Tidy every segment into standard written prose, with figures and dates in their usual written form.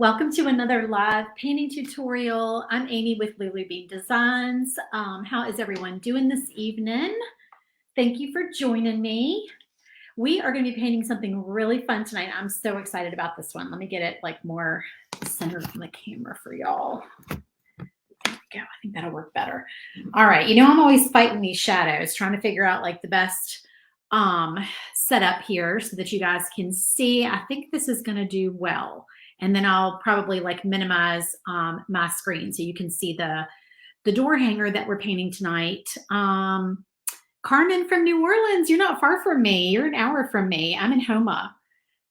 Welcome to another live painting tutorial. I'm Amy with Lulu Bean Designs. How is everyone doing this evening? Thank you for joining me. We are going to be painting something really fun tonight. I'm so excited about this one. Let me get it like more centered on the camera for y'all. There we go. I think that'll work better. All right. You know, I'm always fighting these shadows, trying to figure out like the best setup here so that you guys can see. I think this is going to do well. And then I'll probably like minimize my screen so you can see the door hanger that we're painting tonight. Carmen from New Orleans, you're not far from me. You're an hour from me. I'm in Homa.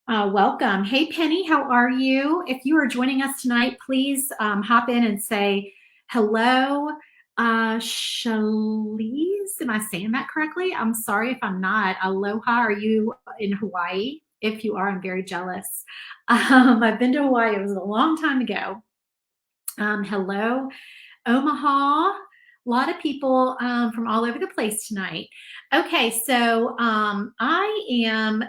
Welcome. Hey, Penny, how are you? If you are joining us tonight, please hop in and say hello. Shalise, am I saying that correctly? I'm sorry if I'm not. Aloha, are you in Hawaii? If you are, I'm very jealous. I've been to Hawaii. It was a long time ago. Hello, Omaha. A lot of people from all over the place tonight. Okay, so I am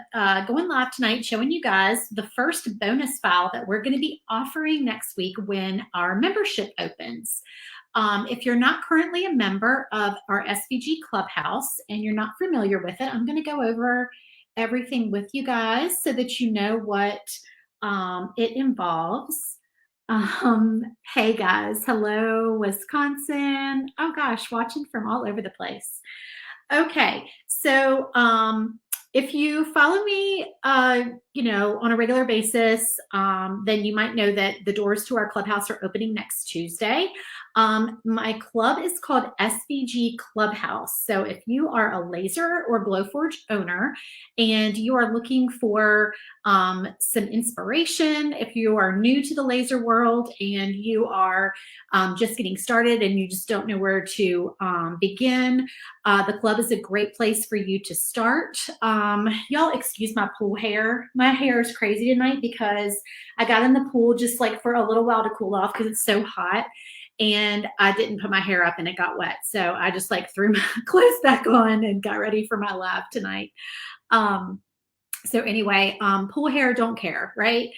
going live tonight showing you guys the first bonus file that we're going to be offering next week when our membership opens. If you're not currently a member of our SVG Clubhouse and you're not familiar with it, I'm going to go over everything with you guys so that you know what it involves. Hey guys, hello, Wisconsin. Oh gosh, watching from all over the place. Okay, so if you follow me, you know, on a regular basis, then you might know that the doors to our clubhouse are opening next Tuesday. My club is called SVG Clubhouse. So if you are a laser or Glowforge owner and you are looking for some inspiration, if you are new to the laser world and you are just getting started and you just don't know where to begin, the club is a great place for you to start. Y'all excuse my pool hair. My hair is crazy tonight because I got in the pool just like for a little while to cool off because it's so hot. And I didn't put my hair up and it got wet. So I just like threw my clothes back on and got ready for my live tonight. So anyway, pool hair, don't care, right?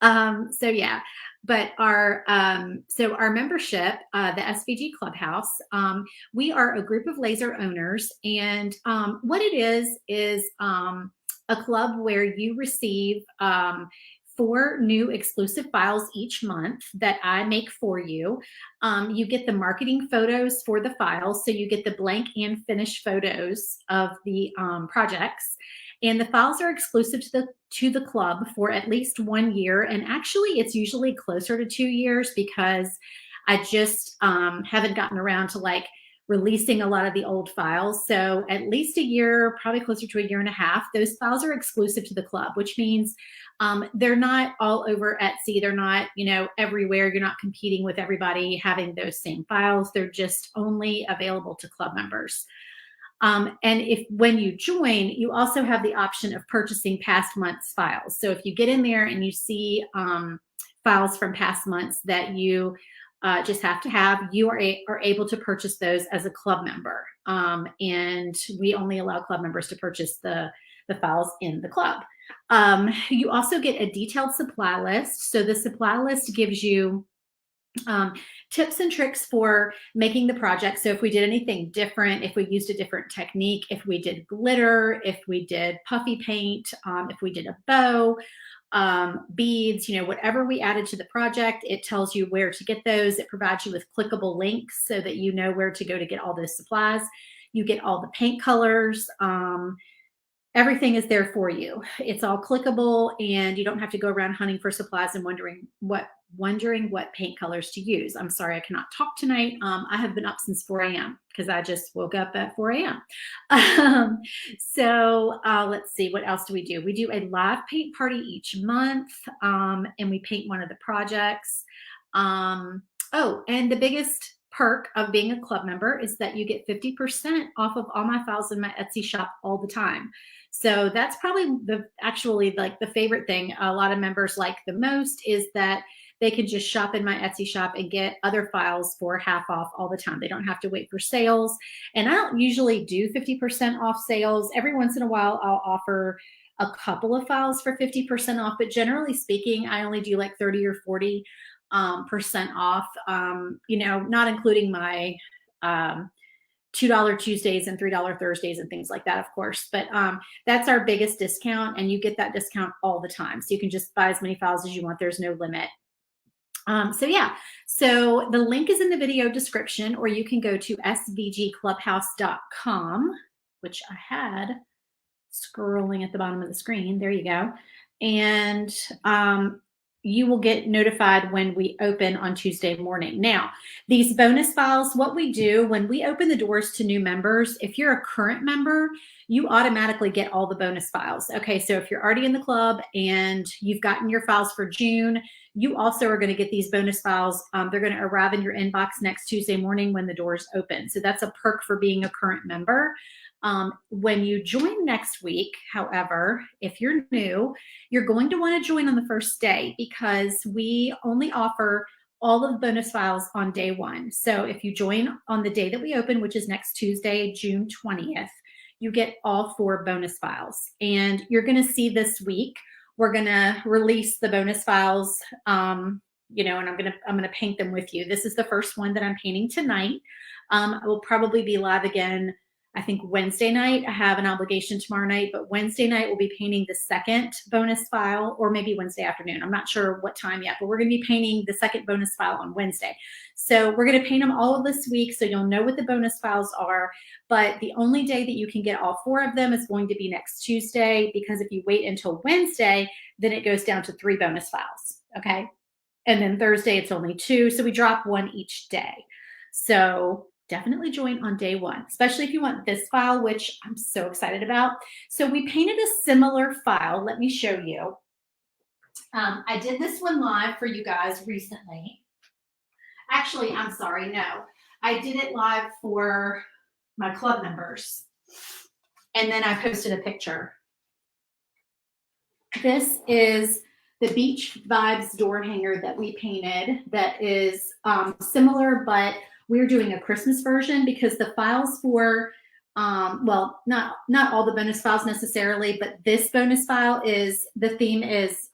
So yeah, but our membership, the SVG Clubhouse, we are a group of laser owners, and what it is a club where you receive 4 new exclusive files each month that I make for you. You get the marketing photos for the files, so you get the blank and finished photos of the projects. And the files are exclusive to the club for at least 1 year. And actually, it's usually closer to 2 years because I just haven't gotten around to like releasing a lot of the old files. So at least a year, probably closer to a year and a half, those files are exclusive to the club, which means they're not all over Etsy. They're not, you know, everywhere. You're not competing with everybody having those same files. They're just only available to club members. And when you join, you also have the option of purchasing past months files. So if you get in there and you see files from past months that you just have to have, you are able to purchase those as a club member. And we only allow club members to purchase the files in the club. You also get a detailed supply list. So the supply list gives you tips and tricks for making the project. So if we did anything different, if we used a different technique, if we did glitter, if we did puffy paint, if we did a bow, beads, you know, whatever we added to the project, it tells you where to get those. It provides you with clickable links so that you know where to go to get all those supplies. You get all the paint colors. Everything is there for you. It's all clickable and you don't have to go around hunting for supplies and wondering what paint colors to use. I'm sorry, I cannot talk tonight. I have been up since 4 a.m. because I just woke up at 4 a.m. So let's see, what else do? We do a live paint party each month, and we paint one of the projects. Oh, and the biggest perk of being a club member is that you get 50% off of all my files in my Etsy shop all the time. So that's probably the favorite thing a lot of members like the most is that they can just shop in my Etsy shop and get other files for half off all the time. They don't have to wait for sales. And I don't usually do 50% off sales. Every once in a while, I'll offer a couple of files for 50% off, but generally speaking, I only do like 30 or 40 percent off, you know, not including my $2 Tuesdays and $3 Thursdays and things like that, of course. But that's our biggest discount, and you get that discount all the time. So you can just buy as many files as you want. There's no limit. So yeah, so the link is in the video description, or you can go to svgclubhouse.com, which I had scrolling at the bottom of the screen. There you go. And you will get notified when we open on Tuesday morning. Now, these bonus files, what we do when we open the doors to new members, if you're a current member, you automatically get all the bonus files. Okay, so if you're already in the club and you've gotten your files for June, you also are going to get these bonus files. They're going to arrive in your inbox next Tuesday morning when the doors open. So that's a perk for being a current member. When you join next week, however, if you're new, you're going to want to join on the first day, because we only offer all of the bonus files on day one. So if you join on the day that we open, which is next Tuesday, June 20th, you get all 4 bonus files. And you're going to see this week, we're going to release the bonus files, you know, and I'm going to paint them with you. This is the first one that I'm painting tonight. I will probably be live again, I think Wednesday night. I have an obligation tomorrow night, but Wednesday night we'll be painting the second bonus file, or maybe Wednesday afternoon. I'm not sure what time yet, but we're going to be painting the second bonus file on Wednesday. So we're going to paint them all of this week, so you'll know what the bonus files are. But the only day that you can get all 4 of them is going to be next Tuesday, because if you wait until Wednesday, then it goes down to 3 bonus files. Okay. And then Thursday, it's only 2. So we drop 1 each day. So definitely join on day one, especially if you want this file, which I'm so excited about. So we painted a similar file. Let me show you. I did this one live for you guys recently. Actually, I'm sorry, no. I did it live for my club members, and then I posted a picture. This is the Beach Vibes door hanger that we painted that is similar, but we're doing a Christmas version, because the files for, well, not all the bonus files necessarily, but this bonus file is, the theme is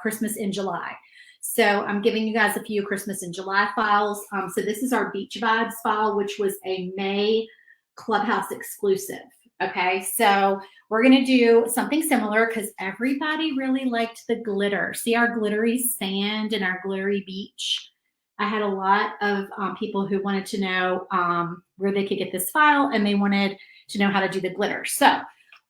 Christmas in July. So I'm giving you guys a few Christmas in July files. So this is our Beach Vibes file, which was a May Clubhouse exclusive. Okay, so we're going to do something similar, because everybody really liked the glitter. See our glittery sand and our glittery beach? I had a lot of people who wanted to know where they could get this file, and they wanted to know how to do the glitter. So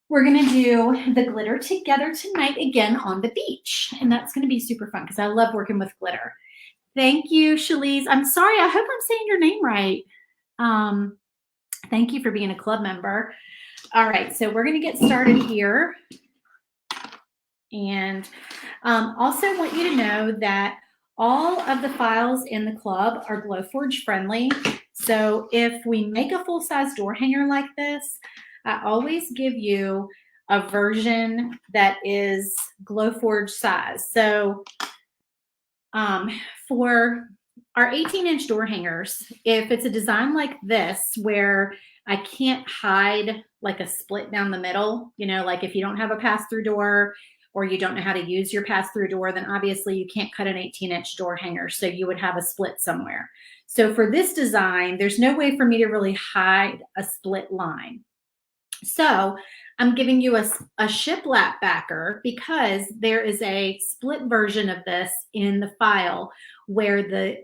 we're going to do the glitter together tonight again on the beach. And that's going to be super fun, because I love working with glitter. Thank you, Shalise. I'm sorry. I hope I'm saying your name right. Thank you for being a club member. All right, so we're going to get started here. And also want you to know that all of the files in the club are Glowforge friendly. So if we make a full-size door hanger like this, I always give you a version that is Glowforge size. So for our 18-inch door hangers, if it's a design like this where I can't hide like a split down the middle, you know, like if you don't have a pass-through door, or you don't know how to use your pass-through door, then obviously you can't cut an 18-inch door hanger, so you would have a split somewhere. So for this design, there's no way for me to really hide a split line. So I'm giving you a shiplap backer, because there is a split version of this in the file where the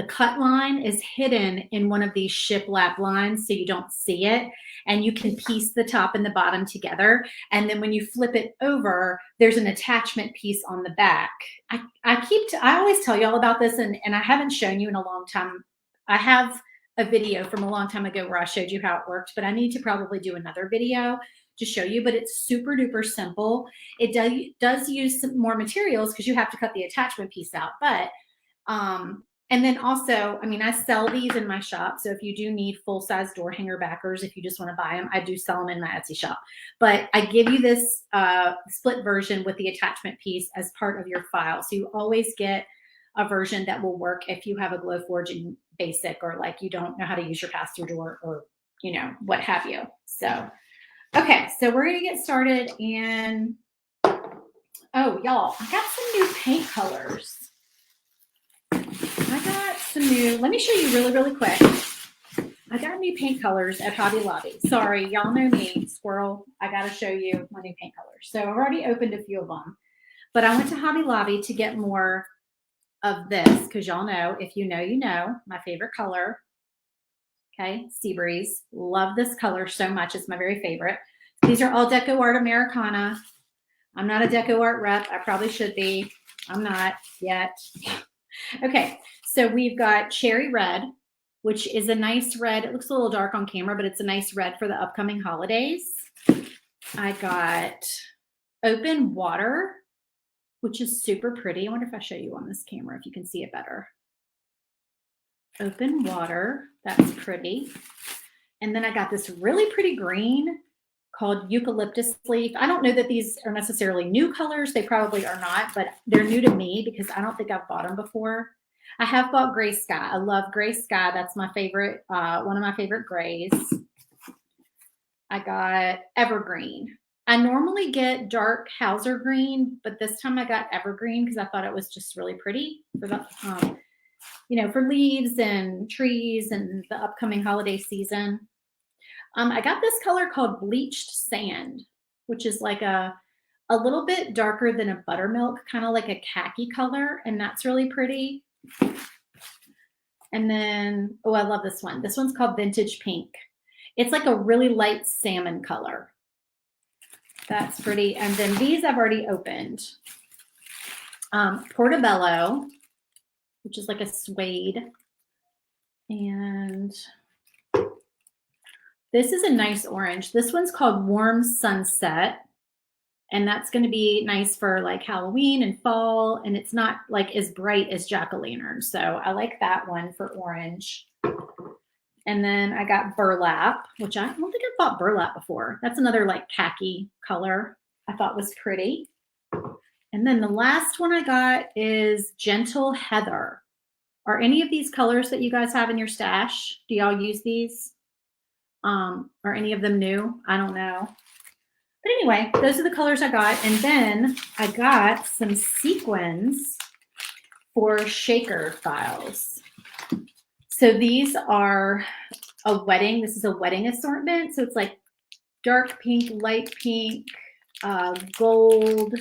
cut line is hidden in one of these shiplap lines, so you don't see it, and you can piece the top and the bottom together. And then when you flip it over, there's an attachment piece on the back. I always tell you all about this, and I haven't shown you in a long time. I have a video from a long time ago where I showed you how it worked, but I need to probably do another video to show you. But it's super duper simple. It does use some more materials, because you have to cut the attachment piece out, but and then also, I mean, I sell these in my shop. So if you do need full-size door hanger backers, if you just want to buy them, I do sell them in my Etsy shop. But I give you this split version with the attachment piece as part of your file. So you always get a version that will work if you have a Glowforge in basic, or like you don't know how to use your pass-through door, or, you know, what have you. So Okay, so we're gonna get started and oh, y'all, I got some new paint colors. Let me show you really, really quick. I got new paint colors at Hobby Lobby. Sorry, y'all know me, squirrel. I gotta show you my new paint colors. So I've already opened a few of them, but I went to Hobby Lobby to get more of this because y'all know, if you know, you know, my favorite color. Okay, Sea Breeze. Love this color so much. It's my very favorite. These are all Deco Art Americana. I'm not a Deco Art rep. I probably should be. I'm not yet. Okay, so we've got Cherry Red, which is a nice red. It looks a little dark on camera, but it's a nice red for the upcoming holidays. I got Open Water, which is super pretty. I wonder if I show you on this camera, if you can see it better. Open Water, that's pretty. And then I got this really pretty green called Eucalyptus Leaf. I don't know that these are necessarily new colors. They probably are not, but they're new to me because I don't think I've bought them before. I have bought Gray Sky. I love Gray Sky. That's my favorite, one of my favorite grays. I got Evergreen. I normally get dark Hauser green, but this time I got Evergreen because I thought it was just really pretty for the, you know, for leaves and trees and the upcoming holiday season. I got this color called Bleached Sand, which is like a little bit darker than a buttermilk, kind of like a khaki color, and that's really pretty. And then, oh, I love this one. This one's called Vintage Pink. It's like a really light salmon color. That's pretty. And then these I've already opened. Portobello, which is like a suede. And this is a nice orange. This one's called Warm Sunset. And that's going to be nice for like Halloween and fall. And it's not like as bright as Jack-o'-lantern. So I like that one for orange. And then I got Burlap, which I don't think I've bought Burlap before. That's another like khaki color I thought was pretty. And then the last one I got is Gentle Heather. Are any of these colors that you guys have in your stash? Do y'all use these? Are any of them new? I don't know. But anyway, those are the colors I got. And then I got some sequins for shaker files. So these are a wedding. This is a wedding assortment. So it's like dark pink, light pink, gold.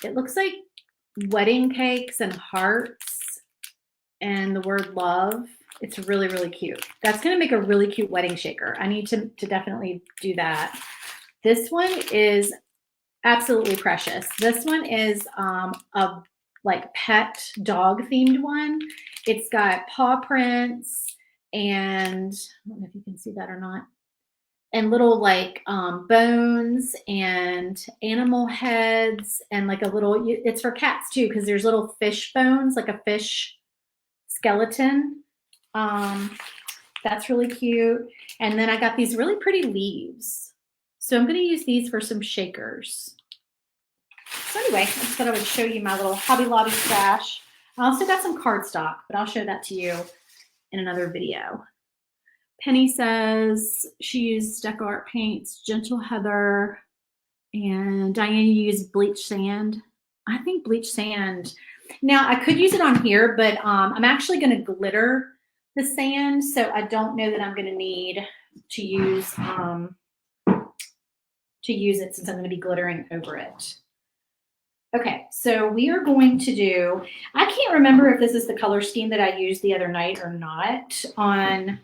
It looks like wedding cakes and hearts and the word love. It's really, really cute. That's going to make a really cute wedding shaker. I need to definitely do that. This one is absolutely precious. This one is a like pet dog themed one. It's got paw prints and I don't know if you can see that or not. And little like bones and animal heads and like a little, it's for cats too, because there's little fish bones, like a fish skeleton. That's really cute. And then I got these really pretty leaves. So I'm going to use these for some shakers. So anyway, I just thought I would show you my little Hobby Lobby stash. I also got some cardstock, but I'll show that to you in another video. Penny says she used Deco Art paints, Gentle Heather, and Diane, you used bleach sand. I think bleach sand. Now I could use it on here, but I'm actually going to glitter the sand, so I don't know that I'm going to need to use it since I'm going to be glittering over it. Okay, so we are going to do, I can't remember if this is the color scheme that I used the other night or not on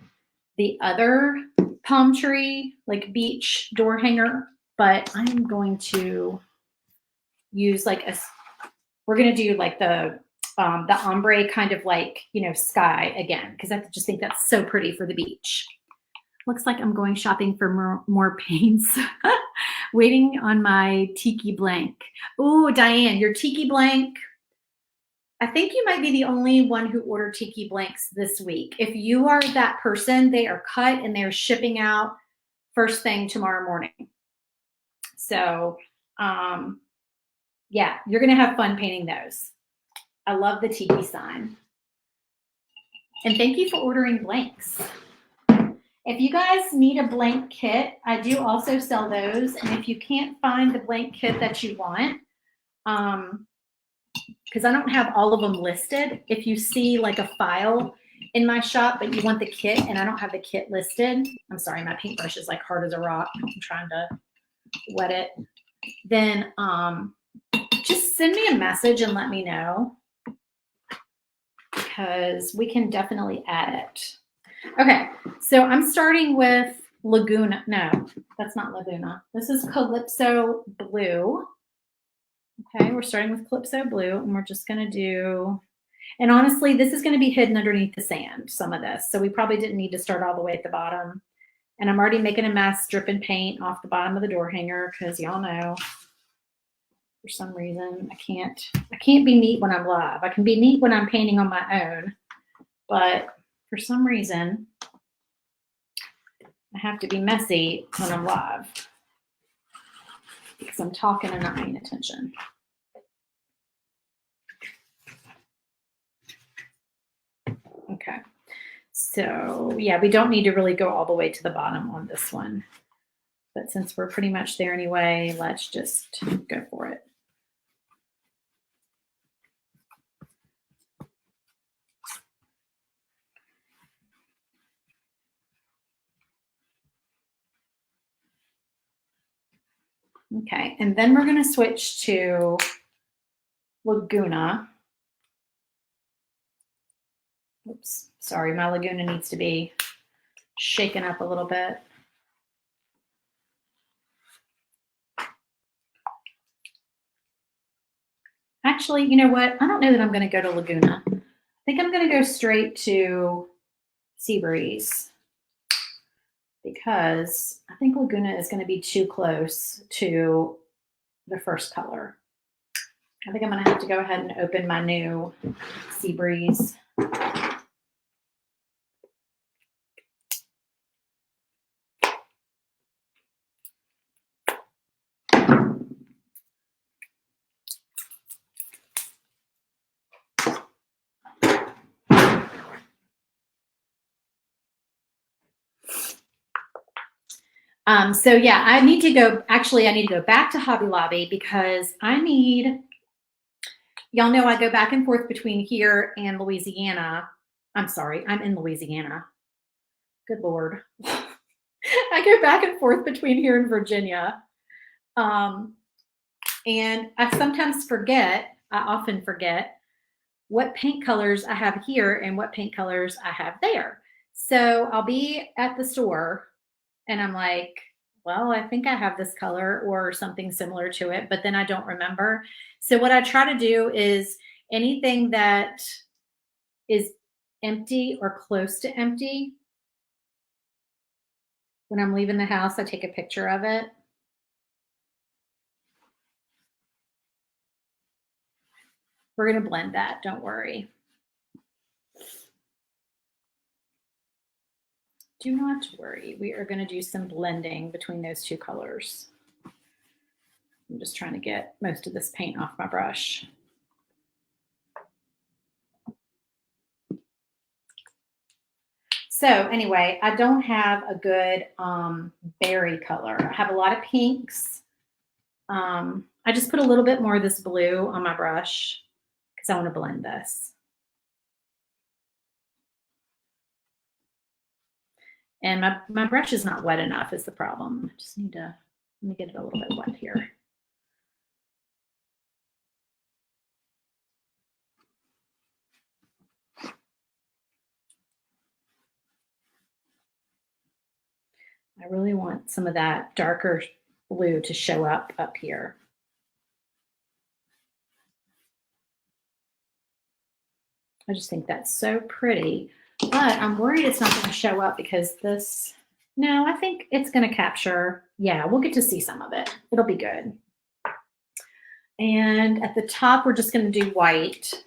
the other palm tree, like beach door hanger, but I'm going to use like we're going to do like the ombre kind of like, you know, sky again, because I just think that's so pretty for the beach. Looks like I'm going shopping for more paints. Waiting on my tiki blank. Oh, Diane, your tiki blank. I think you might be the only one who ordered tiki blanks this week. If you are that person, they are cut and they're shipping out first thing tomorrow morning. So, yeah, you're going to have fun painting those. I love the tiki sign. And thank you for ordering blanks. If you guys need a blank kit, I do also sell those. And if you can't find the blank kit that you want, because I don't have all of them listed, if you see like a file in my shop, but you want the kit and I don't have the kit listed, I'm sorry, my paintbrush is like hard as a rock. I'm trying to wet it. Then just send me a message and let me know, because we can definitely add it. Okay, so I'm starting with Laguna. No, that's not Laguna. This is Calypso Blue. Okay, we're starting with Calypso Blue, and we're just going to do, and honestly, this is going to be hidden underneath the sand, some of this. So we probably didn't need to start all the way at the bottom. And I'm already making a mess, dripping paint off the bottom of the door hanger, because y'all know, for some reason, I can't be neat when I'm live. I can be neat when I'm painting on my own, but for some reason, I have to be messy when I'm live, because I'm talking and not paying attention. Okay, so yeah, we don't need to really go all the way to the bottom on this one, but since we're pretty much there anyway, let's just go for it. Okay, and then we're going to switch to Laguna. Oops, sorry, my Laguna needs to be shaken up a little bit. Actually, you know what? I don't know that I'm going to go to Laguna. I think I'm going to go straight to Seabreeze, because I think Laguna is going to be too close to the first color. I think I'm going to have to go ahead and open my new Seabreeze. So yeah, I need to go back to Hobby Lobby, because I need, y'all know I go back and forth between here and Louisiana. I'm sorry, I'm in Louisiana. Good Lord. I go back and forth between here and Virginia. And I often forget what paint colors I have here and what paint colors I have there. So I'll be at the store and I'm like, well, I think I have this color or something similar to it, but then I don't remember. So what I try to do is anything that is empty or close to empty, when I'm leaving the house, I take a picture of it. We're going to blend that, don't worry. Do not worry. We are going to do some blending between those two colors. I'm just trying to get most of this paint off my brush. So anyway, I don't have a good berry color. I have a lot of pinks. I just put a little bit more of this blue on my brush because I want to blend this. And my brush is not wet enough is the problem. I just need to, let me get it a little bit wet here. I really want some of that darker blue to show up here. I just think that's so pretty, but I'm worried it's not going to show up because this, no, I think it's going to capture. Yeah, we'll get to see some of it. It'll be good. And at the top, we're just going to do white.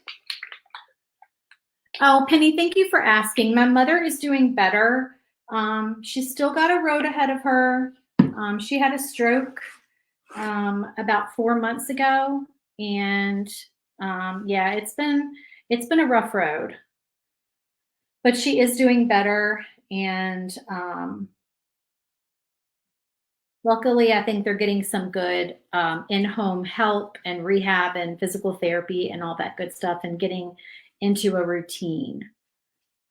Oh, Penny, thank you for asking. My mother is doing better. She's still got a road ahead of her. She had a stroke about 4 months ago, and yeah, it's been a rough road, but she is doing better. And luckily, I think they're getting some good in-home help and rehab and physical therapy and all that good stuff and getting into a routine.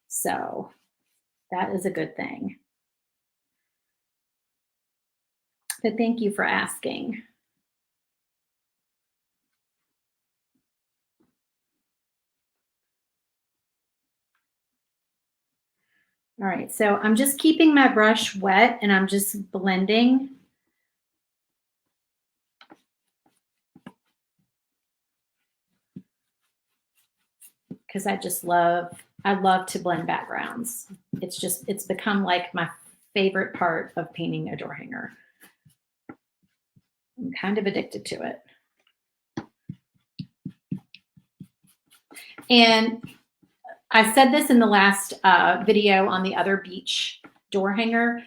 So that is a good thing. But thank you for asking. All right, so I'm just keeping my brush wet and I'm just blending. Because I love to blend backgrounds. It's become like my favorite part of painting a door hanger. I'm kind of addicted to it. And I said this in the last video on the other beach door hanger.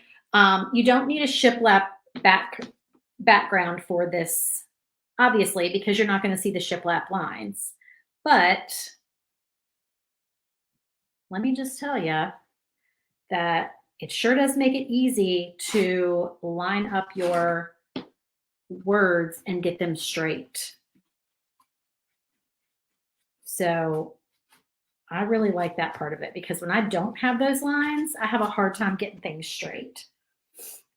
You don't need a shiplap background for this, obviously, because you're not going to see the shiplap lines. But let me just tell you that it sure does make it easy to line up your words and get them straight. So I really like that part of it, because when I don't have those lines, I have a hard time getting things straight.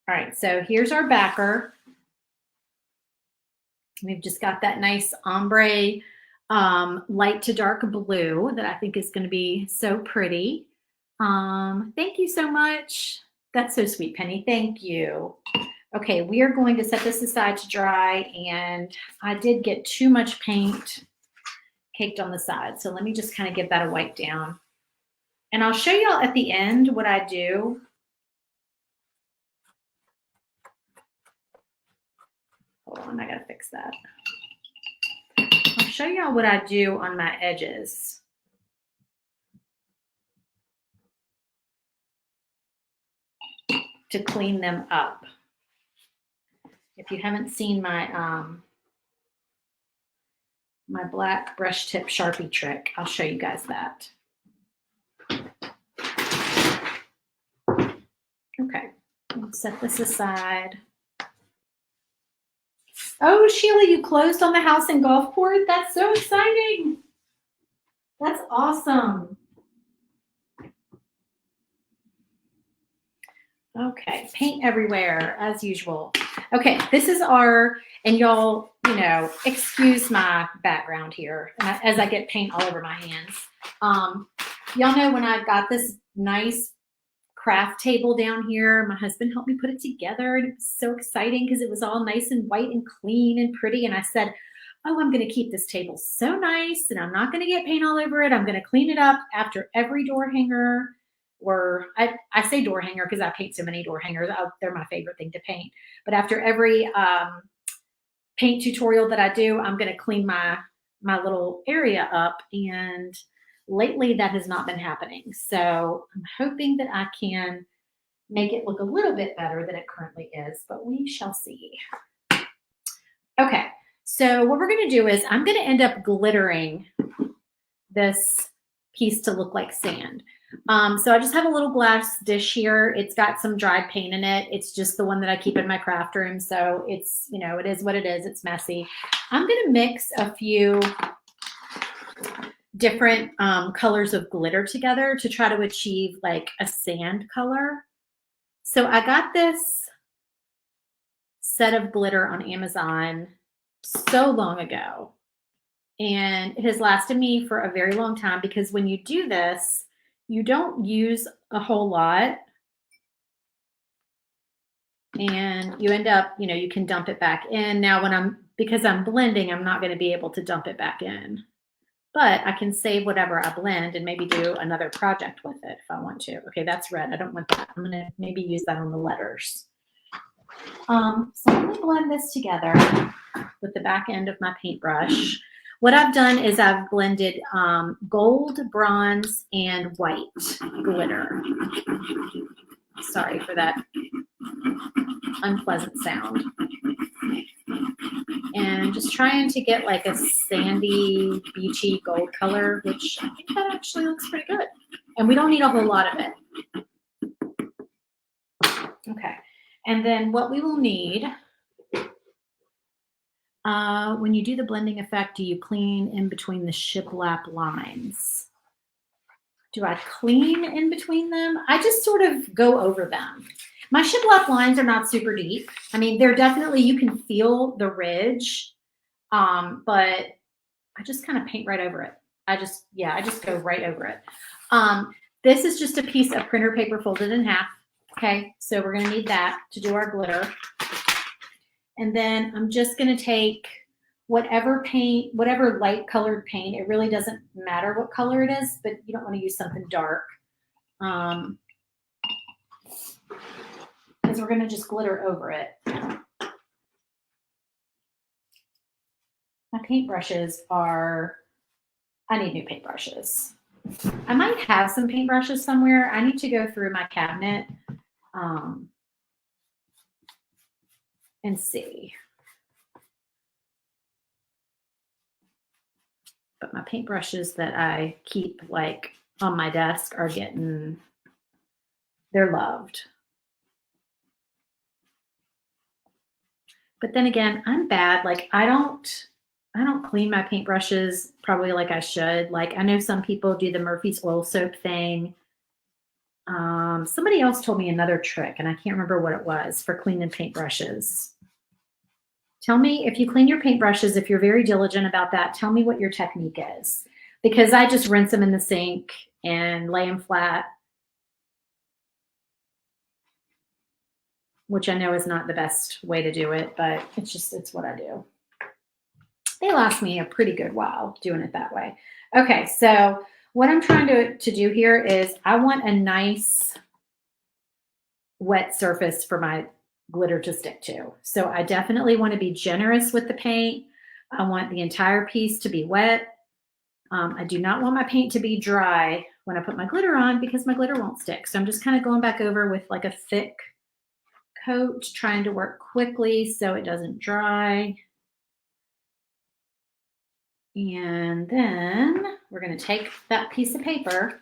All right, so here's our backer. We've just got that nice ombre light to dark blue that I think is going to be so pretty. Thank you so much. That's so sweet, Penny. Thank you. Okay, we are going to set this aside to dry, and I did get too much paint caked on the side. So let me just kind of give that a wipe down. And I'll show y'all at the end what I do. Hold on, I gotta fix that. I'll show y'all what I do on my edges. To clean them up. If you haven't seen my my black brush tip Sharpie trick, I'll show you guys that. Okay, I'll set this aside. Oh, Sheila, you closed on the house in Gulfport? That's so exciting. That's awesome. Okay, paint everywhere as usual. Okay, this is our, and y'all, you know, excuse my background here as I get paint all over my hands. Y'all know when I got this nice craft table down here, my husband helped me put it together, and it was so exciting because it was all nice and white and clean and pretty. And I said, oh, I'm going to keep this table so nice, and I'm not going to get paint all over it. I'm going to clean it up after every door hanger. Or I say door hanger because I paint so many door hangers. They're my favorite thing to paint. But after every paint tutorial that I do, I'm going to clean my little area up. And lately that has not been happening. So I'm hoping that I can make it look a little bit better than it currently is, but we shall see. Okay, so what we're going to do is I'm going to end up glittering this piece to look like sand. So I just have a little glass dish here. It's got some dried paint in it. It's just the one that I keep in my craft room. So it's, you know, it is what it is. It's messy. I'm going to mix a few different colors of glitter together to try to achieve like a sand color. So I got this set of glitter on Amazon so long ago, and it has lasted me for a very long time, because when you do this, you don't use a whole lot, and you end up, you know, you can dump it back in. Now because I'm blending, I'm not going to be able to dump it back in, but I can save whatever I blend and maybe do another project with it if I want to. Okay, that's red. I don't want that. I'm going to maybe use that on the letters. So I'm going to blend this together with the back end of my paintbrush. What I've done is I've blended gold, bronze, and white glitter. Sorry for that unpleasant sound. And just trying to get like a sandy, beachy gold color, which I think that actually looks pretty good. And we don't need a whole lot of it. Okay. And then what we will need, when you do the blending effect, do you clean in between the shiplap lines? Do I clean in between them? I just sort of go over them. My shiplap lines are not super deep. I mean, they're definitely, you can feel the ridge, but I just kind of paint right over it. I just go right over it. This is just a piece of printer paper folded in half. Okay, so we're gonna need that to do our glitter. And then I'm just gonna take whatever paint, whatever light colored paint, it really doesn't matter what color it is, but you don't wanna use something dark. Because we're gonna just glitter over it. My paintbrushes are, I need new paintbrushes. I might have some paintbrushes somewhere. I need to go through my cabinet and see. But my paintbrushes that I keep like on my desk are getting, they're loved. But then again, I'm bad. Like I don't clean my paintbrushes probably like I should. Like I know some people do the Murphy's oil soap thing. Somebody else told me another trick and I can't remember what it was for cleaning paintbrushes. Tell me if you clean your paintbrushes, if you're very diligent about that, tell me what your technique is. Because I just rinse them in the sink and lay them flat, which I know is not the best way to do it, but it's what I do. They last me a pretty good while doing it that way. Okay, so what I'm trying to do here is I want a nice wet surface for my glitter to stick to. So I definitely want to be generous with the paint. I want the entire piece to be wet. I do not want my paint to be dry when I put my glitter on because my glitter won't stick. So I'm just kind of going back over with like a thick coat, trying to work quickly so it doesn't dry. And then we're going to take that piece of paper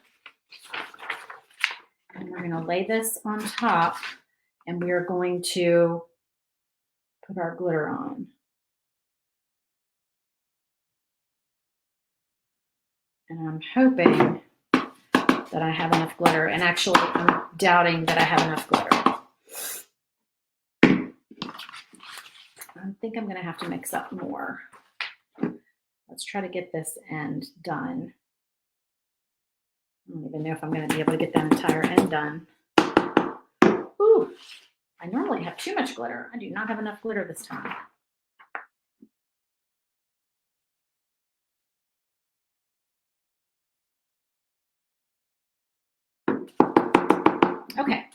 and we're going to lay this on top and we are going to put our glitter on. And I'm hoping that I have enough glitter. And actually, I'm doubting that I have enough glitter. I think I'm going to have to mix up more. Let's try to get this end done. I don't even know if I'm going to be able to get that entire end done. Ooh, I normally have too much glitter. I do not have enough glitter this time. Okay,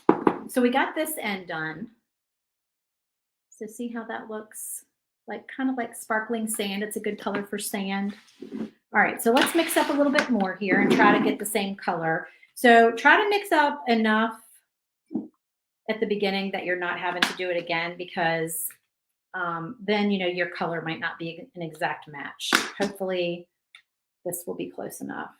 so we got this end done. So see how that looks? Like kind of like sparkling sand. It's a good color for sand. All right, so let's mix up a little bit more here and try to get the same color. So try to mix up enough at the beginning that you're not having to do it again because then, you know, your color might not be an exact match. Hopefully this will be close enough.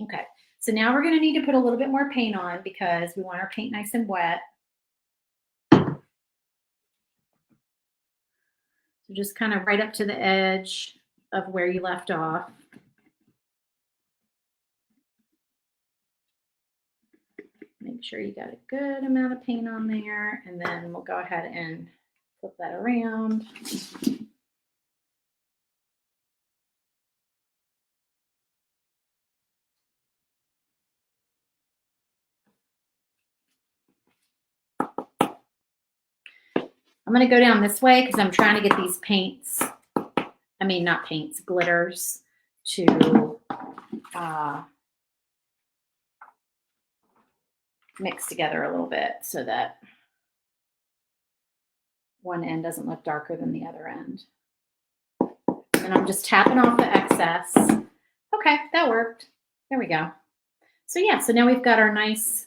Okay, so now we're going to need to put a little bit more paint on because we want our paint nice and wet. So just kind of right up to the edge of where you left off. Make sure you got a good amount of paint on there, and then we'll go ahead and flip that around. I'm going to go down this way because I'm trying to get these paints, I mean, not paints, glitters to mix together a little bit so that one end doesn't look darker than the other end. And I'm just tapping off the excess. Okay, that worked. There we go. So yeah, so now we've got our nice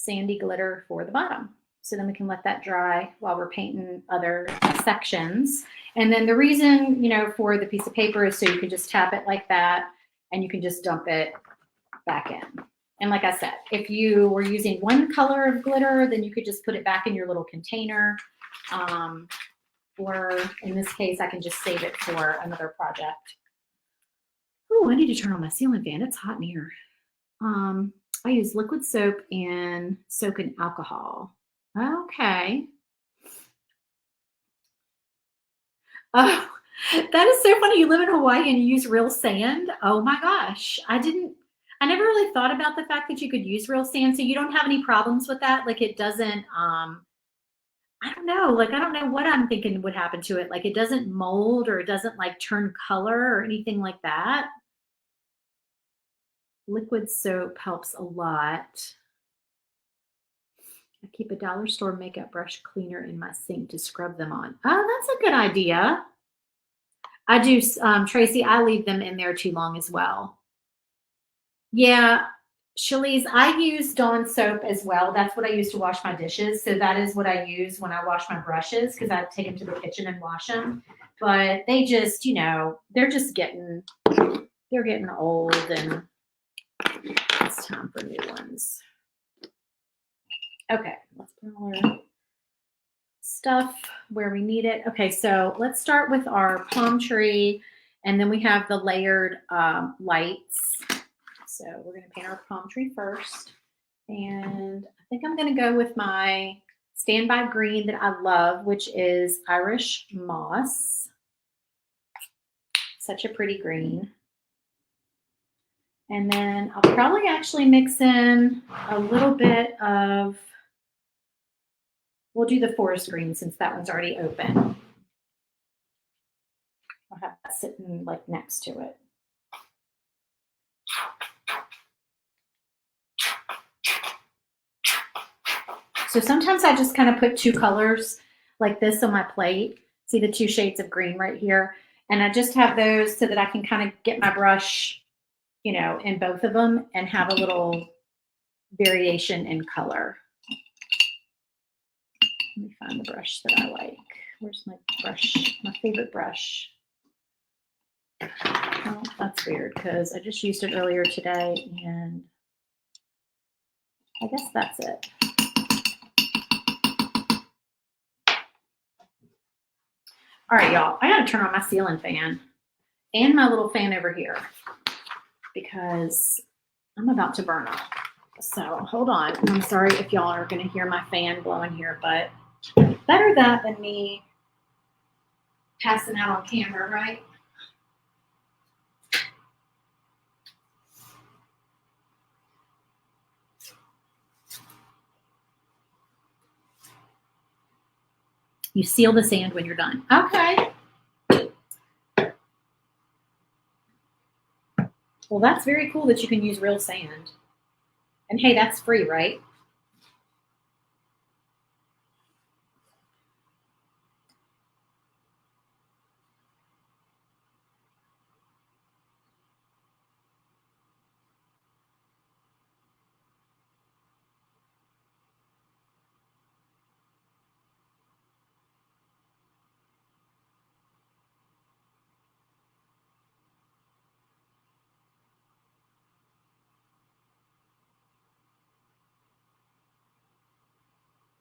sandy glitter for the bottom. So then we can let that dry while we're painting other sections. And then the reason, for the piece of paper is so you can just tap it like that and you can just dump it back in. And like I said, if you were using one color of glitter, then you could just put it back in your little container. Or in this case, I can just save it for another project. Oh, I need to turn on my ceiling fan. It's hot in here. I use liquid soap and soap and alcohol. Okay. Oh, that is so funny. You live in Hawaii and you use real sand. Oh my gosh. I never really thought about the fact that you could use real sand. So you don't have any problems with that? Like it doesn't, I don't know. Like, I don't know what I'm thinking would happen to it. Like it doesn't mold or it doesn't like turn color or anything like that. Liquid soap helps a lot. I keep a dollar store makeup brush cleaner in my sink to scrub them on. Oh, that's a good idea. I do, Tracy, I leave them in there too long as well. Yeah, Shalice, I use Dawn soap as well. That's what I use to wash my dishes. So that is what I use when I wash my brushes because I take them to the kitchen and wash them. But they just, they're getting old and it's time for new ones. Okay, let's put all our stuff where we need it. Okay, so let's start with our palm tree, and then we have the layered lights. So we're going to paint our palm tree first, and I think I'm going to go with my standby green that I love, which is Irish Moss. Such a pretty green. And then I'll probably actually mix in a little bit of, we'll do the forest green since that one's already open. I'll have that sitting like next to it. So sometimes I just kind of put two colors like this on my plate. See the two shades of green right here? And I just have those so that I can kind of get my brush, in both of them and have a little variation in color. Let me find the brush that I like. Where's my brush? My favorite brush. Oh, that's weird because I just used it earlier today and I guess that's it. All right, y'all, I gotta turn on my ceiling fan and my little fan over here because I'm about to burn up. So hold on. I'm sorry if y'all are gonna hear my fan blowing here, but better that than me passing out on camera, right? You seal the sand when you're done. Okay. Well, that's very cool that you can use real sand. And hey, that's free, right?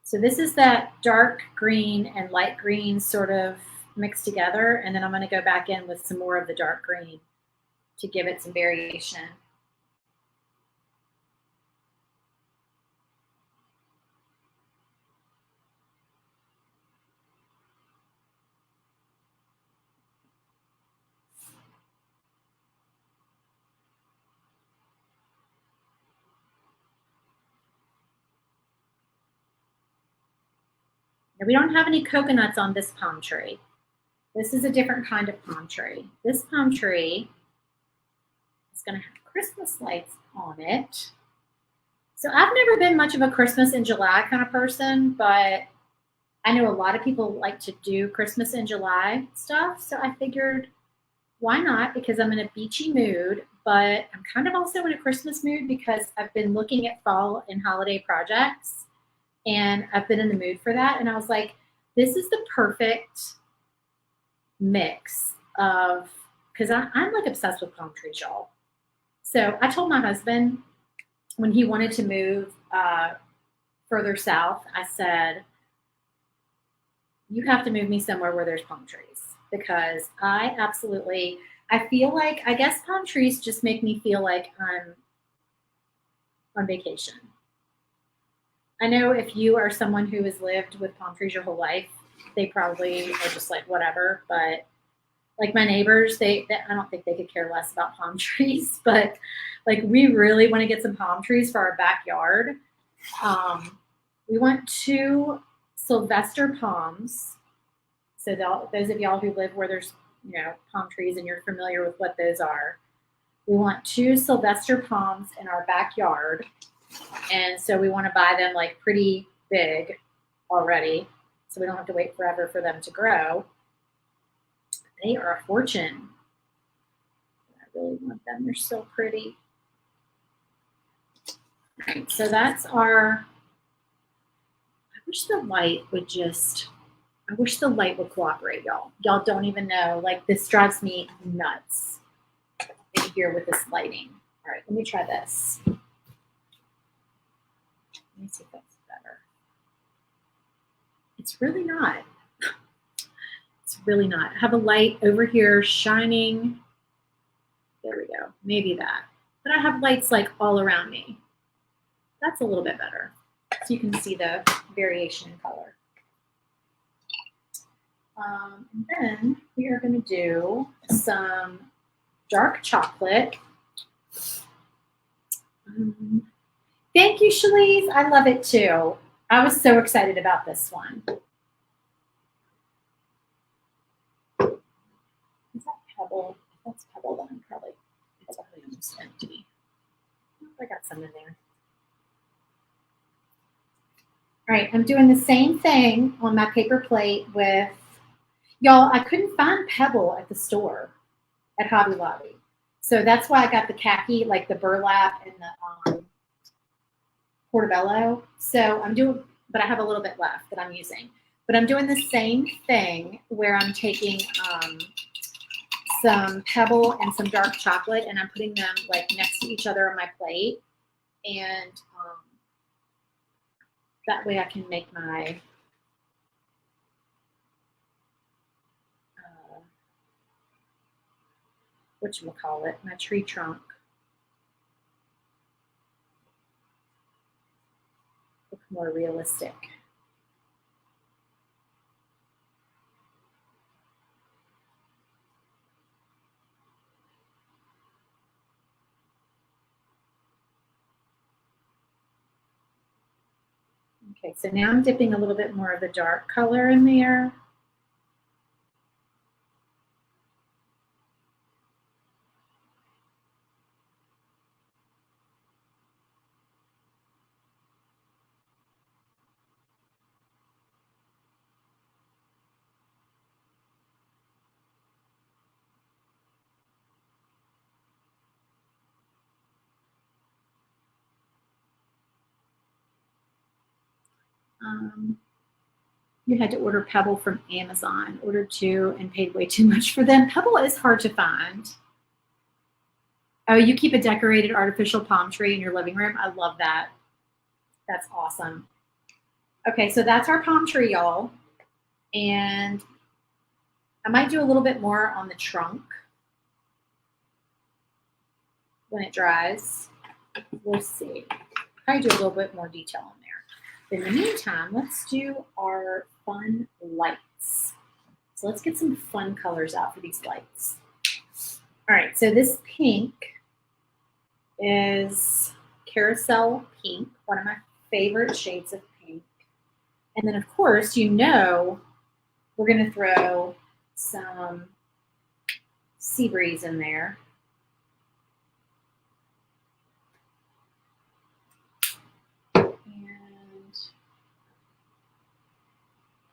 So this is that dark green and light green sort of mixed together. And then I'm going to go back in with some more of the dark green to give it some variation. Now, we don't have any coconuts on this palm tree. This is a different kind of palm tree. This palm tree is going to have Christmas lights on it. So I've never been much of a Christmas in July kind of person, but I know a lot of people like to do Christmas in July stuff. So I figured Why not? Because I'm in a beachy mood, but I'm kind of also in a Christmas mood because I've been looking at fall and holiday projects and I've been in the mood for that. And I was like, this is the perfect mix of, because I'm like obsessed with palm trees, y'all. So I told my husband when he wanted to move further south, I said, you have to move me somewhere where there's palm trees because I feel like, I guess palm trees just make me feel like I'm on vacation. I know if you are someone who has lived with palm trees your whole life, they probably are just like whatever. But like my neighbors, they I don't think they could care less about palm trees. But like we really want to get some palm trees for our backyard. We want 2 Sylvester palms. So those of y'all who live where there's palm trees and you're familiar with what those are, we want 2 Sylvester palms in our backyard. And so we want to buy them like pretty big already so we don't have to wait forever for them to grow. They are a fortune. I really want them. They're so pretty. All right, so that's our, I wish the light would cooperate, y'all. Y'all don't even know. Like this drives me nuts in here with this lighting. All right, let me try this. Let me see if that's better. It's really not. It's really not. I have a light over here shining. There we go. Maybe that. But I have lights like all around me. That's a little bit better. So you can see the variation in color. And then we are going to do some dark chocolate. Thank you, Shalise. I love it too. I was so excited about this one. Is that Pebble? If that's Pebble, then it's probably almost empty. I got some in there. All right, I'm doing the same thing on my paper plate with, y'all, I couldn't find Pebble at the store at Hobby Lobby. So that's why I got the khaki, like the burlap and the portobello. So I'm doing, but I have a little bit left that I'm using. But I'm doing the same thing where I'm taking some Pebble and some dark chocolate and I'm putting them like next to each other on my plate. And that way I can make my whatchamacallit, my tree trunk look more realistic. Okay, so now I'm dipping a little bit more of the dark color in there. You had to order Pebble from Amazon, ordered 2 and paid way too much for them. Pebble is hard to find. Oh, you keep a decorated artificial palm tree in your living room. I love that. That's awesome. Okay, so that's our palm tree, y'all. And I might do a little bit more on the trunk when it dries. We'll see. Probably do a little bit more detail on there. In the meantime, let's do our fun lights. So let's get some fun colors out for these lights. All right, so this pink is Carousel Pink, one of my favorite shades of pink. And then, of course, we're going to throw some Sea Breeze in there.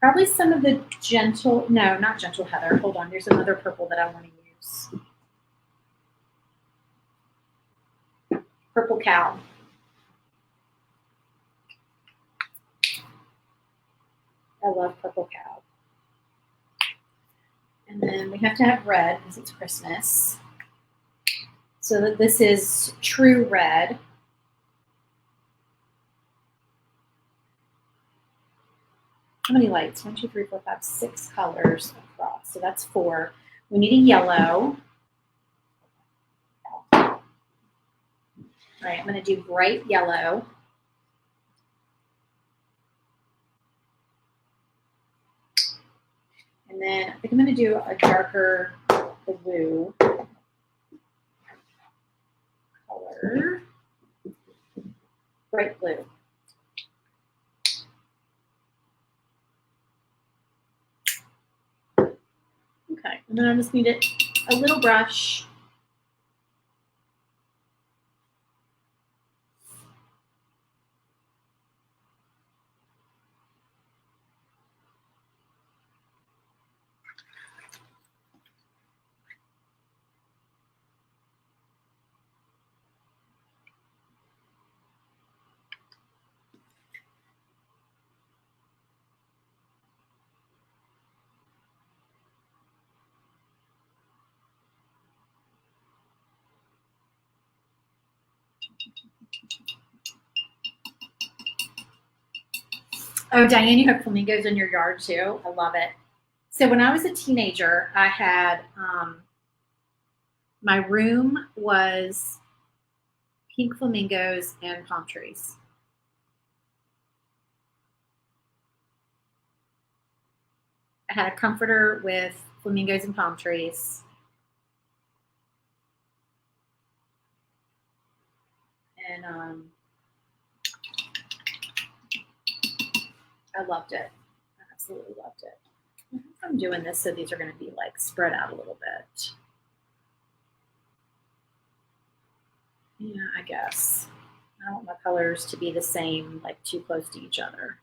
Probably some of the not gentle heather. Hold on, there's another purple that I want to use. Purple cow. I love purple cow. And then we have to have red because it's Christmas. So that this is true red. How many lights? 1, 2, 3, 4, 5, 6 colors across. So that's 4. We need a yellow. All right, I'm going to do bright yellow. And then I think I'm going to do a darker blue color. Bright blue. Okay, and then I just need a little brush. Oh, Diane, you have flamingos in your yard too. I love it. So when I was a teenager, I had my room was pink flamingos and palm trees. I had a comforter with flamingos and palm trees. And I loved it. I absolutely loved it. I'm doing this so these are going to be like spread out a little bit. Yeah, I guess. I don't want my colors to be the same, like too close to each other.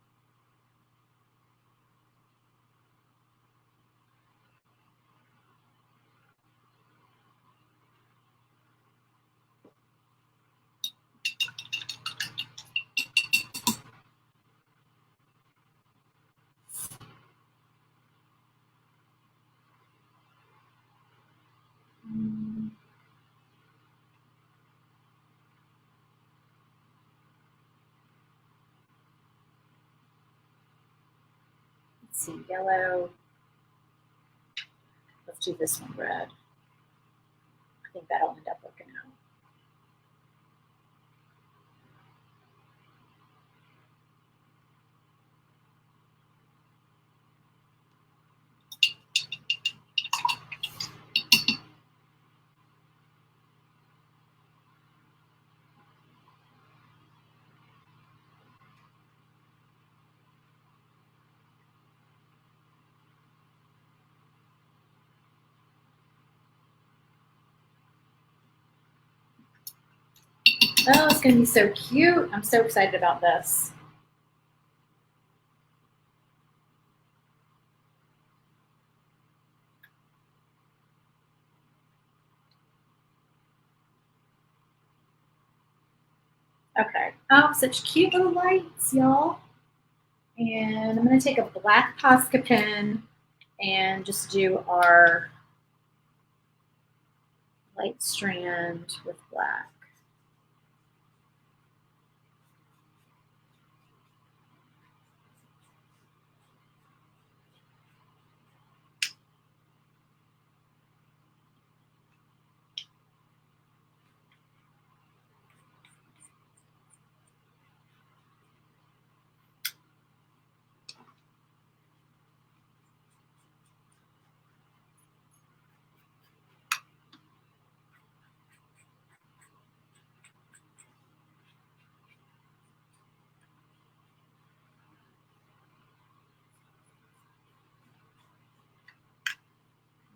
Let's see, yellow. Let's do this one red. I think that'll end up working out. Oh, it's going to be so cute. I'm so excited about this. Okay. Oh, such cute little lights, y'all. And I'm going to take a black Posca pen and just do our light strand with black.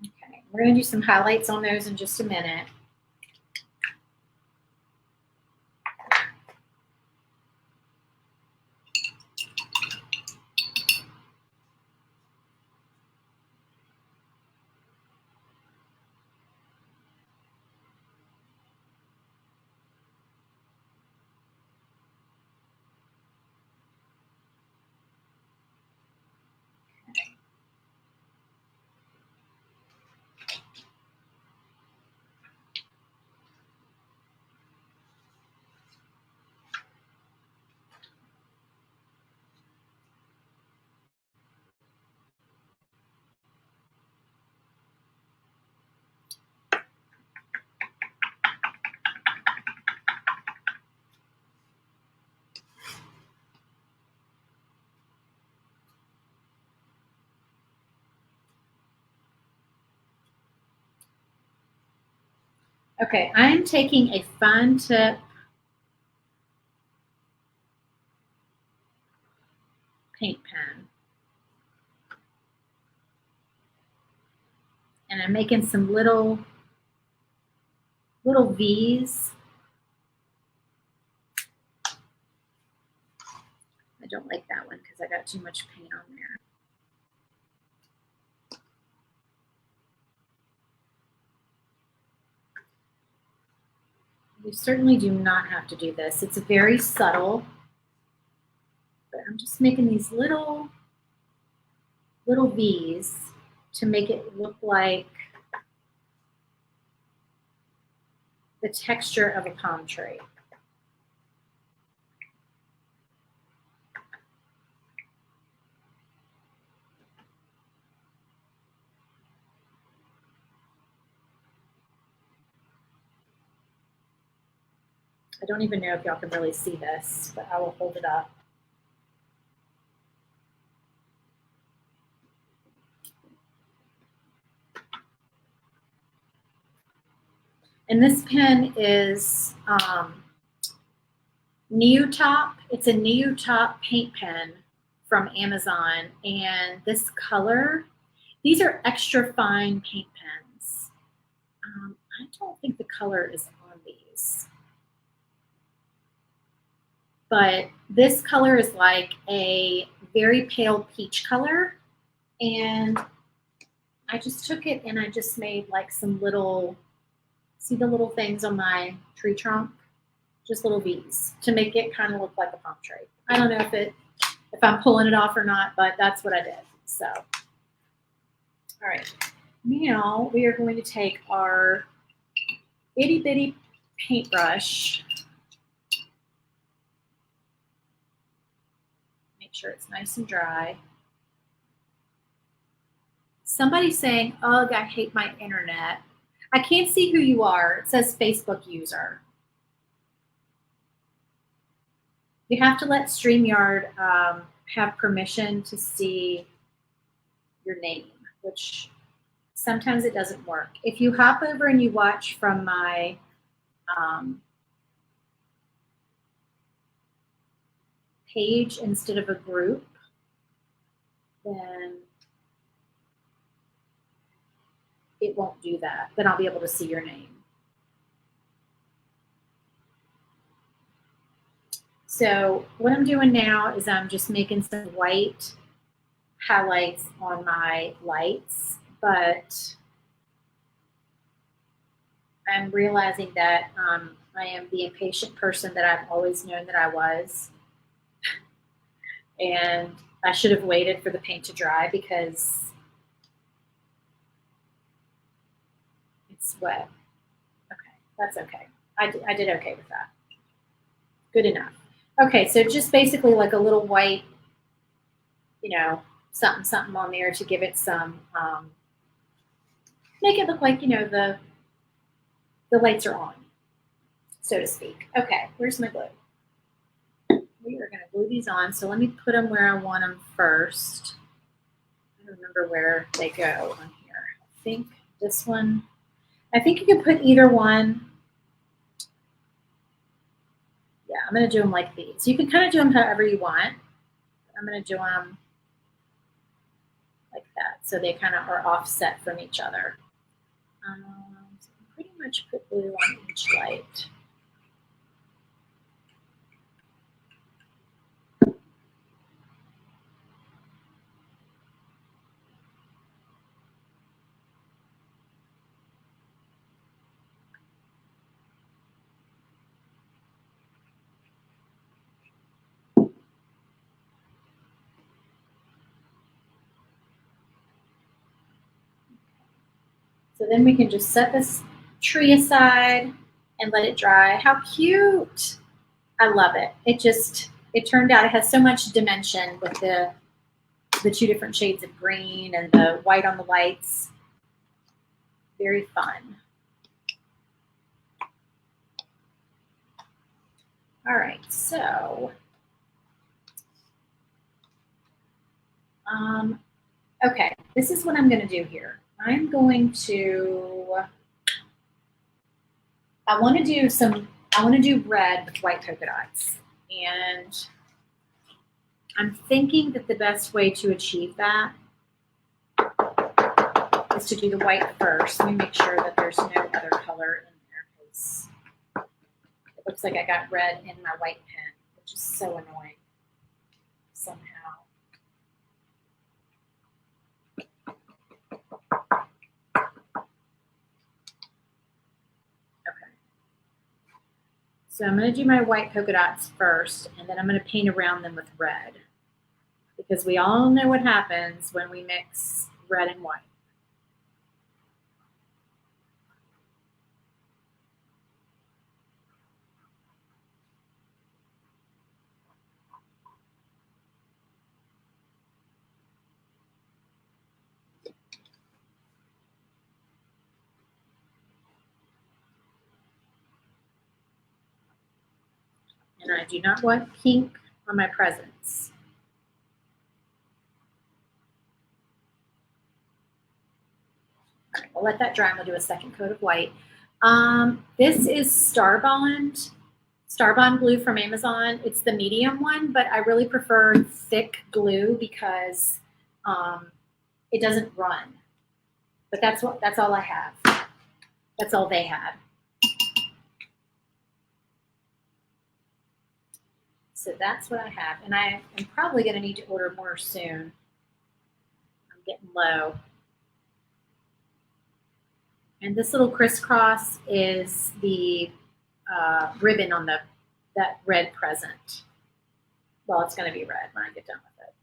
Okay, we're going to do some highlights on those in just a minute. Okay, I am taking a fine tip paint pen. And I'm making some little V's. I don't like that one because I got too much paint on there. You certainly do not have to do this. It's very subtle, but I'm just making these little V's to make it look like the texture of a palm tree. I don't even know if y'all can really see this, but I will hold it up. And this pen is Neutop. It's a Neutop paint pen from Amazon. And this color, these are extra fine paint pens. I don't think the color is on these. But this color is like a very pale peach color. And I just took it and I just made like some little, see the little things on my tree trunk? Just little V's to make it kind of look like a palm tree. I don't know if I'm pulling it off or not, but that's what I did. So, all right. Now we are going to take our itty bitty paintbrush. Make sure it's nice and dry. Somebody's saying, ugh, I hate my internet. I can't see who you are. It says Facebook user. You have to let StreamYard have permission to see your name, which sometimes it doesn't work. If you hop over and you watch from my page instead of a group, then it won't do that. Then I'll be able to see your name. So what I'm doing now is I'm just making some white highlights on my lights, but I'm realizing that I am the impatient person that I've always known that I was. And I should have waited for the paint to dry because it's wet. Okay, that's okay. I did okay with that. Good enough. Okay, so just basically like a little white, you know, something on there to give it some, make it look like, you know, the lights are on, so to speak. Okay, where's my glue? We are going to glue these on. So let me put them where I want them first. I don't remember where they go on here. I think this one. I think you can put either one. Yeah, I'm going to do them like these. You can kind of do them however you want. I'm going to do them like that, so they kind of are offset from each other. So pretty much put glue on each light. So then we can just set this tree aside and let it dry. How cute! I love it. It turned out it has so much dimension with the two different shades of green and the white on the lights. Very fun. All right, so okay, this is what I'm going to do here. I'm going to I want to do red with white polka dots. And I'm thinking that the best way to achieve that is to do the white first. Let me make sure that there's no other color in there because it looks like I got red in my white pen, which is so annoying somehow. Okay. So I'm going to do my white polka dots first, and then I'm going to paint around them with red because we all know what happens when we mix red and white. And I do not want pink on my presents. All right, we'll let that dry and we'll do a second coat of white. This is Starbond glue from Amazon. It's the medium one, but I really prefer thick glue because it doesn't run. But that's all I have. That's all they had. So that's what I have. And I am probably going to need to order more soon. I'm getting low. And this little crisscross is the ribbon on that red present. Well, it's going to be red when I get done with it.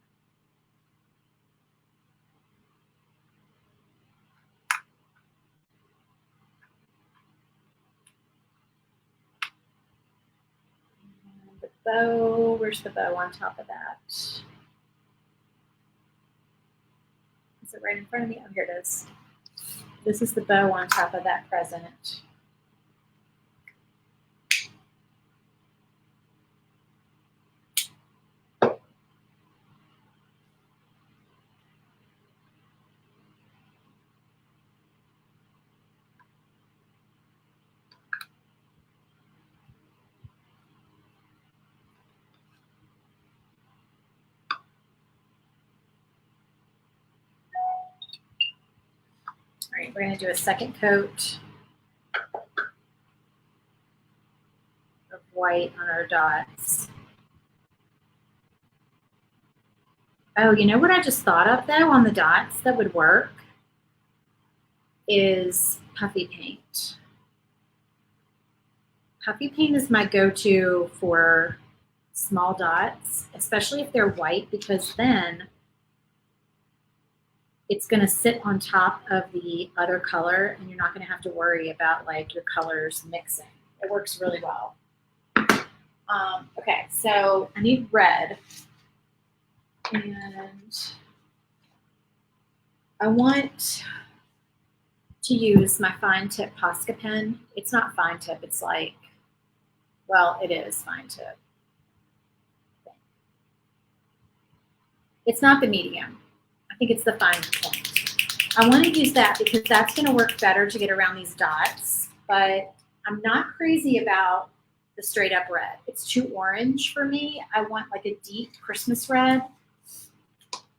And the bow, where's the bow on top of that? Is it right in front of me? Oh, here it is. This is the bow on top of that present. All right, we're going to do a second coat of white on our dots. Oh, you know what I just thought of though on the dots that would work is puffy paint. Puffy paint is my go-to for small dots, especially if they're white, because then it's going to sit on top of the other color and you're not going to have to worry about like your colors mixing. It works really well. Okay, so I need red. And I want to use my fine tip Posca pen. It's not fine tip, it's like, well, it is fine tip. It's not the medium. I think it's the fine point. I want to use that because that's going to work better to get around these dots, but I'm not crazy about the straight up red. It's too orange for me. I want like a deep Christmas red.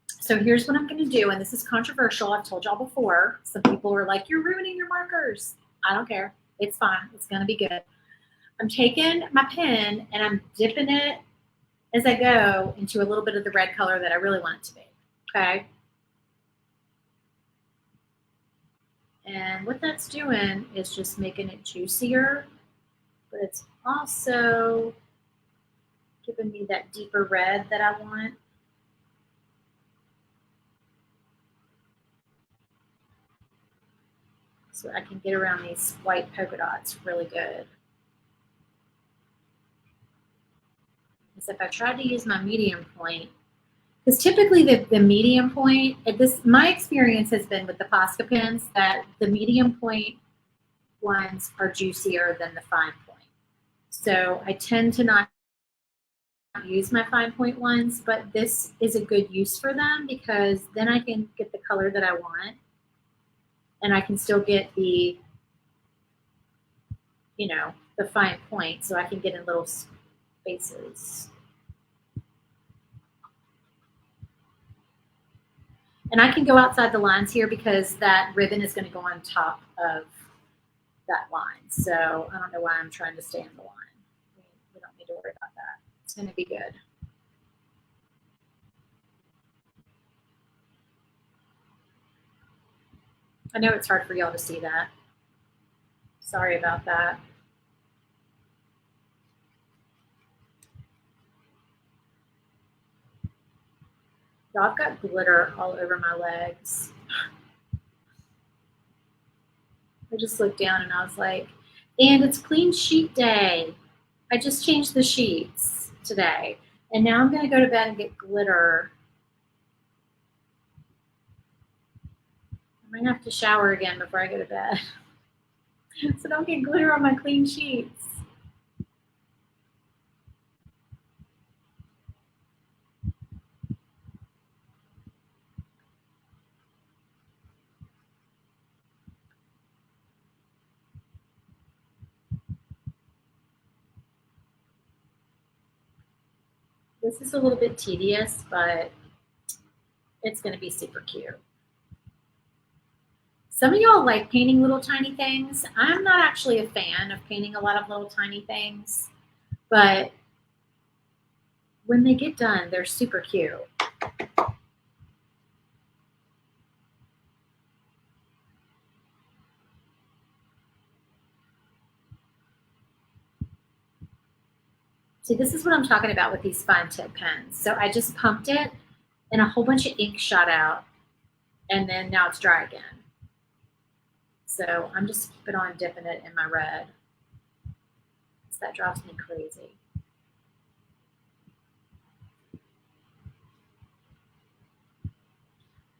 So here's what I'm going to do, and this is controversial. I've told y'all before. Some people are like, you're ruining your markers. I don't care. It's fine. It's going to be good. I'm taking my pen and I'm dipping it as I go into a little bit of the red color that I really want it to be. Okay. And what that's doing is just making it juicier, but it's also giving me that deeper red that I want. So I can get around these white polka dots really good. Because if I tried to use my medium point, because typically the medium point, my experience has been with the Posca pens that the medium point ones are juicier than the fine point. So I tend to not use my fine point ones, but this is a good use for them because then I can get the color that I want and I can still get the you know, the fine point so I can get in little spaces. And I can go outside the lines here because that ribbon is going to go on top of that line. So I don't know why I'm trying to stay in the line. We don't need to worry about that. It's going to be good. I know it's hard for y'all to see that. Sorry about that. Y'all, I've got glitter all over my legs. I just looked down and I was like, and it's clean sheet day. I just changed the sheets today. And now I'm going to go to bed and get glitter. I might have to shower again before I go to bed. So don't get glitter on my clean sheets. This is a little bit tedious, but it's going to be super cute. Some of y'all like painting little tiny things. I'm not actually a fan of painting a lot of little tiny things, but when they get done, they're super cute. See, this is what I'm talking about with these fine tip pens. So I just pumped it and a whole bunch of ink shot out, and then now it's dry again. So I'm just keeping on dipping it in my red. That drives me crazy.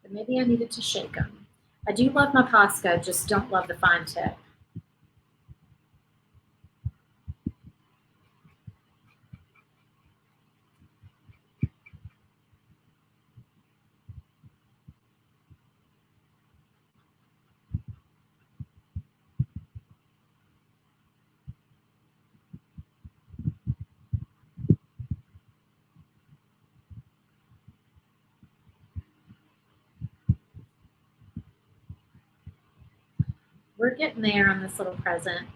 But maybe I needed to shake them. I do love my Posca, just don't love the fine tip. We're getting there on this little present.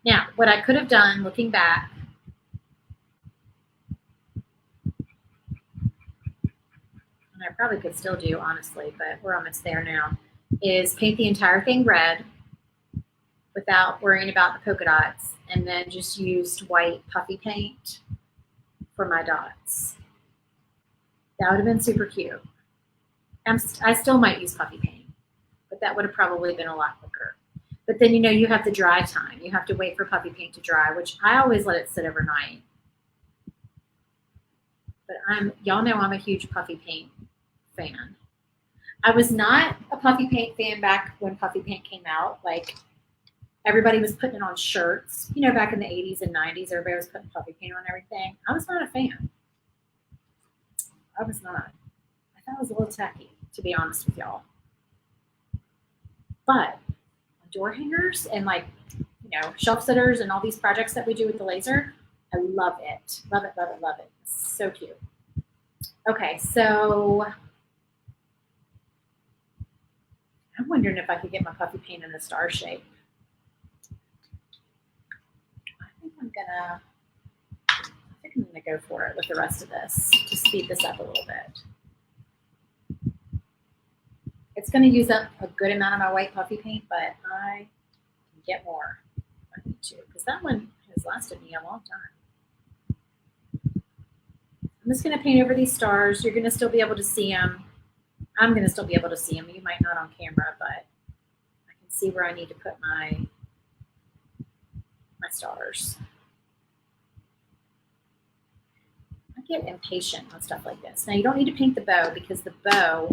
Now, what I could have done looking back, and I probably could still do, honestly, but we're almost there now, is paint the entire thing red without worrying about the polka dots, and then just used white puffy paint for my dots. That would have been super cute. I still might use puffy paint, but that would have probably been a lot quicker. But then, you have the dry time. You have to wait for puffy paint to dry, which I always let it sit overnight. But y'all know I'm a huge puffy paint fan. I was not a puffy paint fan back when puffy paint came out. Like, everybody was putting it on shirts. Back in the 80s and 90s, everybody was putting puffy paint on everything. I was not a fan. I was not. I thought it was a little tacky, to be honest with y'all. But door hangers and shelf sitters and all these projects that we do with the laser, I love it. Love it, love it, love it. It's so cute. Okay, so I'm wondering if I could get my puffy paint in a star shape. I think I'm gonna go for it with the rest of this to speed this up a little bit. It's going to use up a good amount of my white puffy paint, but I can get more if I need to, because that one has lasted me a long time. I'm just going to paint over these stars. You're going to still be able to see them. I'm going to still be able to see them. You might not on camera, but I can see where I need to put my stars. I get impatient on stuff like this. Now, you don't need to paint the bow because the bow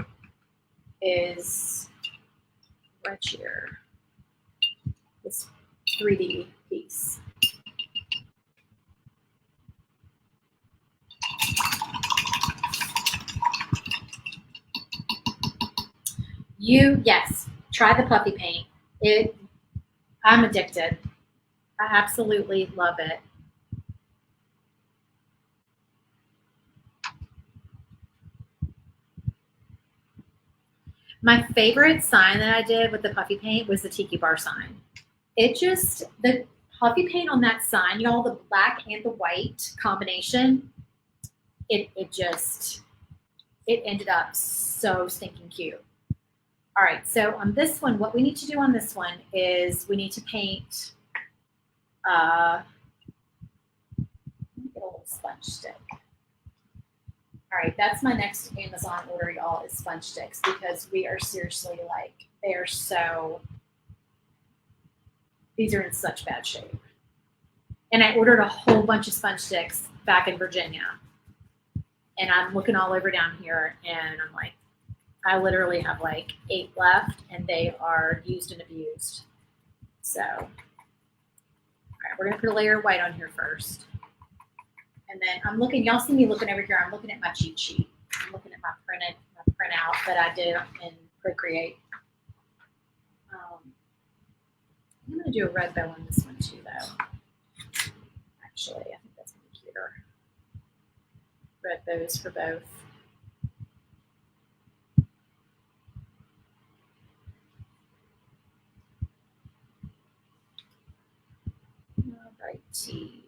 is right here, this 3D piece. Yes, try the puffy paint. I'm addicted. I absolutely love it. My favorite sign that I did with the puffy paint was the tiki bar sign. The puffy paint on that sign, y'all, the black and the white combination, it ended up so stinking cute. All right, so on this one, what we need to do on this one is we need to paint, get a little sponge stick. All right, that's my next Amazon order, y'all, is sponge sticks, because we are seriously like, these are in such bad shape. And I ordered a whole bunch of sponge sticks back in Virginia. And I'm looking all over down here, and I'm like, I literally have like 8 left, and they are used and abused. So, all right, we're gonna put a layer of white on here first. And then I'm looking, y'all see me looking over here, I'm looking at my cheat sheet. I'm looking at my printout that I did in Procreate. I'm gonna do a red bow on this one too, though. Actually, I think that's gonna be cuter. Red bows for both. Alrighty.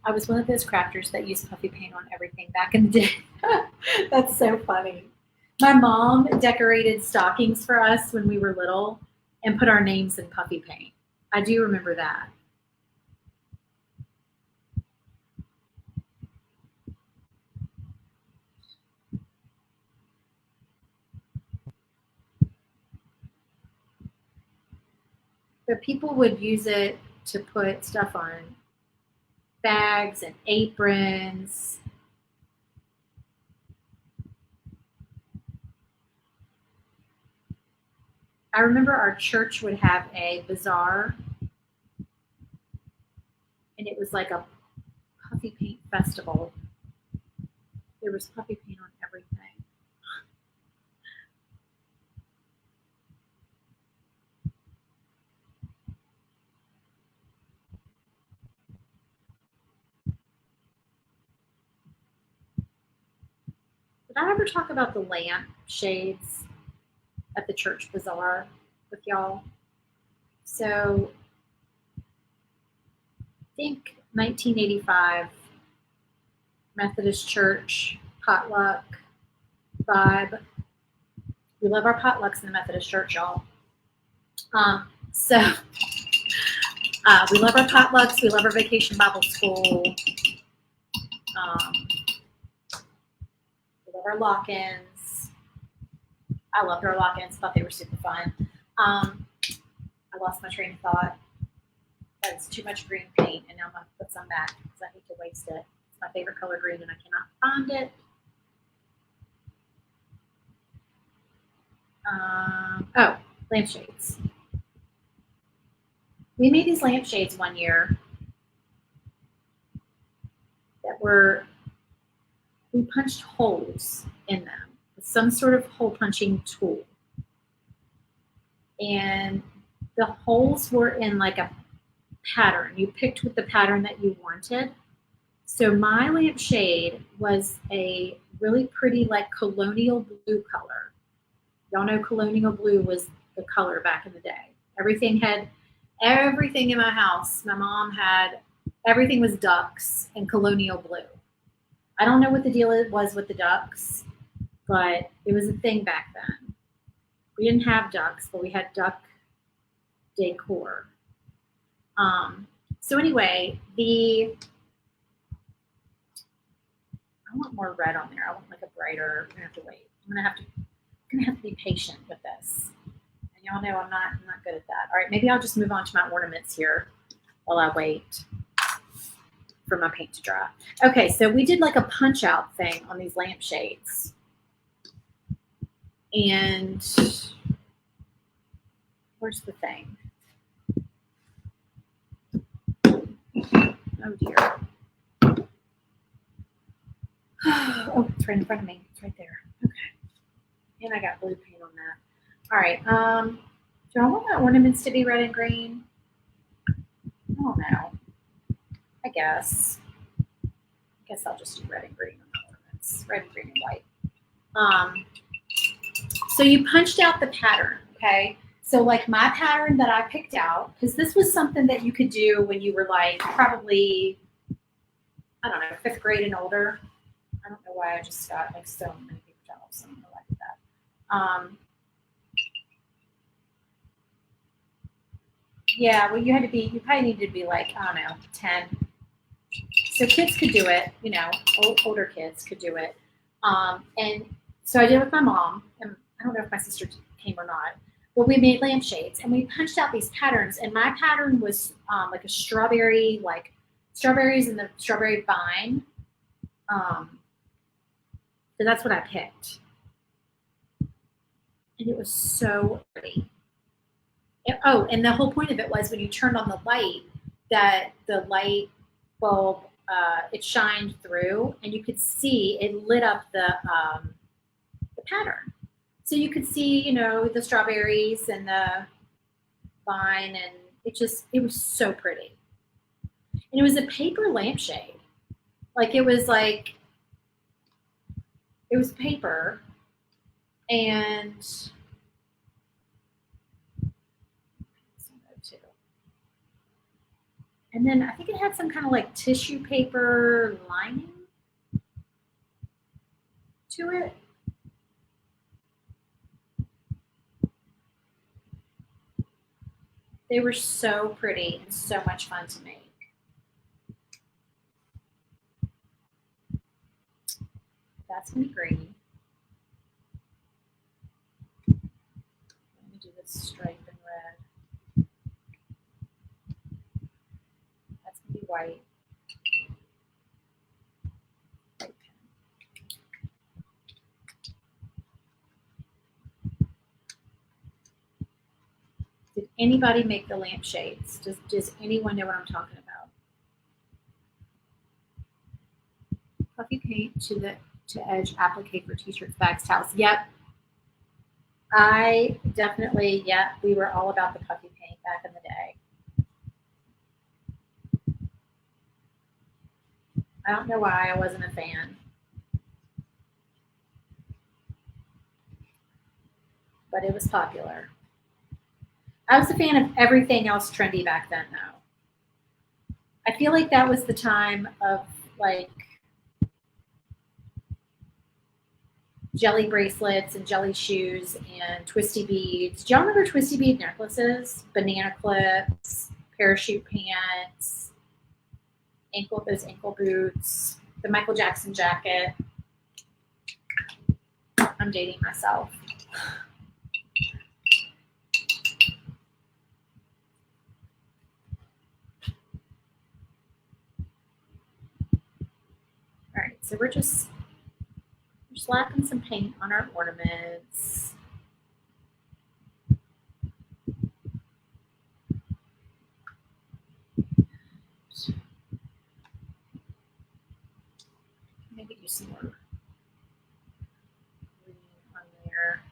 I was one of those crafters that used puffy paint on everything back in the day. That's so funny. My mom decorated stockings for us when we were little and put our names in puffy paint. I do remember that. But people would use it to put stuff on bags and aprons. I remember our church would have a bazaar, and it was like a puffy paint festival. There was puffy paint on everything. Did I ever talk about the lamp shades at the church bazaar with y'all? So I think 1985 Methodist Church potluck vibe. We love our potlucks in the Methodist Church, y'all. So we love our potlucks. We love our Vacation Bible School. We love our lock-ins. I loved our lock-ins. Thought they were super fun. I lost my train of thought. That's too much green paint, and now I'm going to put some back because I hate to waste it. It's my favorite color green, and I cannot find it. Oh, lampshades. We made these lampshades one year that we punched holes in them with some sort of hole punching tool. And the holes were in like a pattern. You picked with the pattern that you wanted. So my lampshade was a really pretty, like, colonial blue color. Y'all know colonial blue was the color back in the day. Everything in my house. My mom had everything was ducks and colonial blue. I don't know what the deal was with the ducks, but it was a thing back then. We didn't have ducks, but we had duck decor. So anyway, I want more red on there. I want like a brighter. I'm gonna have to wait. I'm gonna have to be patient with this. And y'all know I'm not good at that. All right, maybe I'll just move on to my ornaments here while I wait. for my paint to dry. Okay, so we did like a punch out thing on these lampshades. And where's the thing? Oh dear. Oh, it's right in front of me. It's right there. Okay. And I got blue paint on that. All right. Do I want my ornaments to be red and green? I don't know. I guess I'll just do red and green on the ornaments. Red and green and white. So you punched out the pattern, okay? So like my pattern that I picked out, because this was something that you could do when you were like probably, I don't know, 5th grade and older. I don't know why I just got like so many paper towels. So I'm gonna like that. Yeah, well, you probably needed to be like, I don't know, 10. So kids could do it, you know, older kids could do it. And so I did it with my mom, and I don't know if my sister came or not, but we made lampshades and we punched out these patterns. And my pattern was like a strawberry, like strawberries in the strawberry vine. So that's what I picked. And it was so pretty. Oh, and the whole point of it was when you turned on the light, that the light bulb, it shined through, and you could see it lit up the pattern. So you could see, you know, the strawberries and the vine, and it was so pretty. And it was a paper lampshade. Like it was paper, and and then I think it had some kind of like tissue paper lining to it. They were so pretty and so much fun to make. That's gonna be green. Let me do this stripe in red. That's gonna be white. Did anybody make the lampshades? Does anyone know what I'm talking about? Puffy paint to edge applique for t-shirts, bags, towels. Yep. I definitely, we were all about the puffy paint back in the day. I don't know why I wasn't a fan. But it was popular. I was a fan of everything else trendy back then, though. I feel like that was the time of like jelly bracelets and jelly shoes and twisty beads. Do y'all remember twisty bead necklaces, banana clips, parachute pants, those ankle boots, the Michael Jackson jacket? I'm dating myself. All right, so we're slapping some paint on our ornaments. Maybe do some more green on there.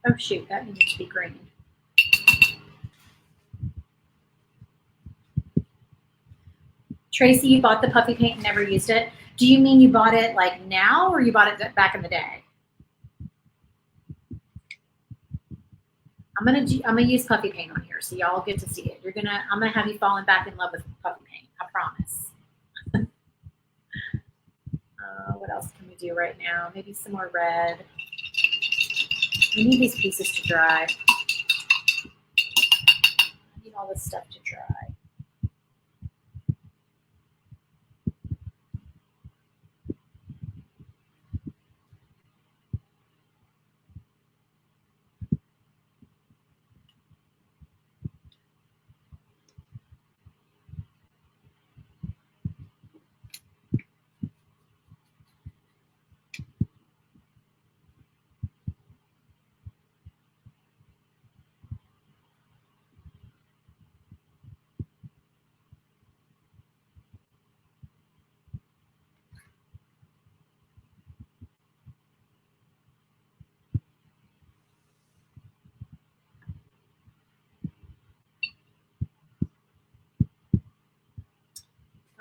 Oh shoot, that needs to be green. Tracy, you bought the puffy paint and never used it. Do you mean you bought it like now, or you bought it back in the day? I'm gonna use puffy paint on here, so y'all get to see it. I'm gonna have you falling back in love with puffy paint. I promise. What else can we do right now? Maybe some more red. We need these pieces to dry. I need all this stuff to dry.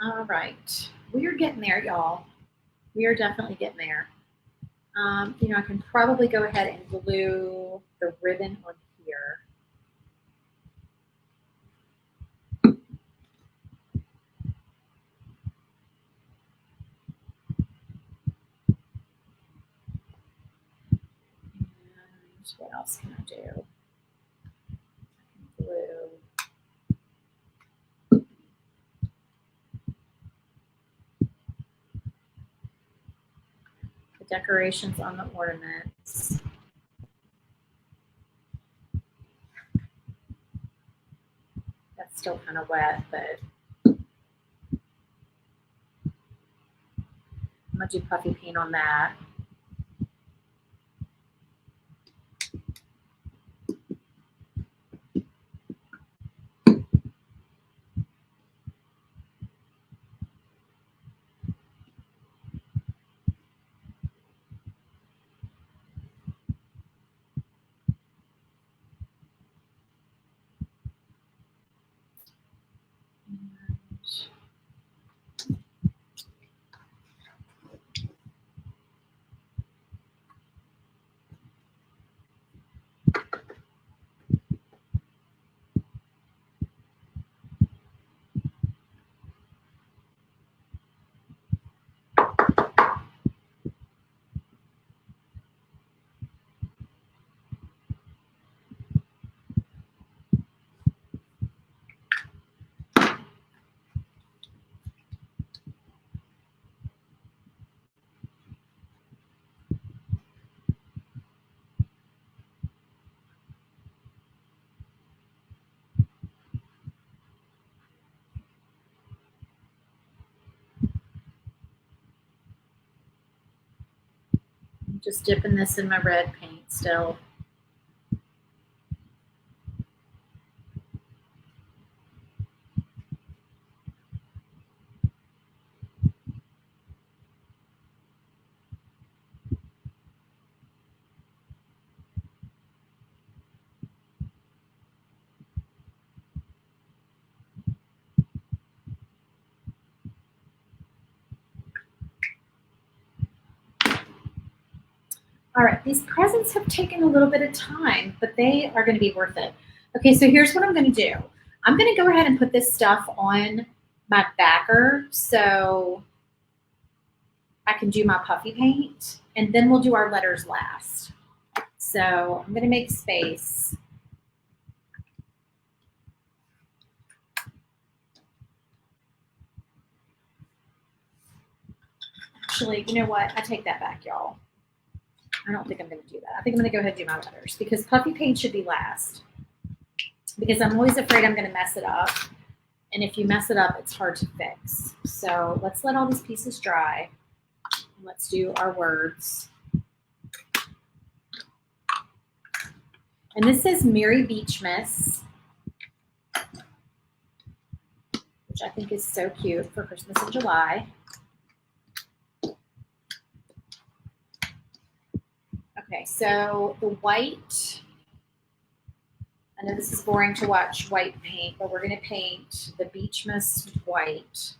All right, we are getting there, y'all. We are definitely getting there. You know, I can probably go ahead and glue the ribbon on here. And what else can I do? I can glue the decorations on the ornaments. That's still kind of wet, but I'm gonna do puffy paint on that. I'm just dipping this in my red paint still. All right, these presents have taken a little bit of time, but they are going to be worth it. Okay, so here's what I'm going to do. I'm going to go ahead and put this stuff on my backer so I can do my puffy paint, and then we'll do our letters last. So I'm going to make space. Actually, you know what? I take that back, y'all. I don't think I'm going to do that. I think I'm going to go ahead and do my letters because puffy paint should be last. Because I'm always afraid I'm going to mess it up. And if you mess it up, it's hard to fix. So let's let all these pieces dry. Let's do our words. And this is Mary Beachmas, which I think is so cute for Christmas in July. Okay, so the white, I know this is boring to watch white paint, but we're going to paint the Beachmas white.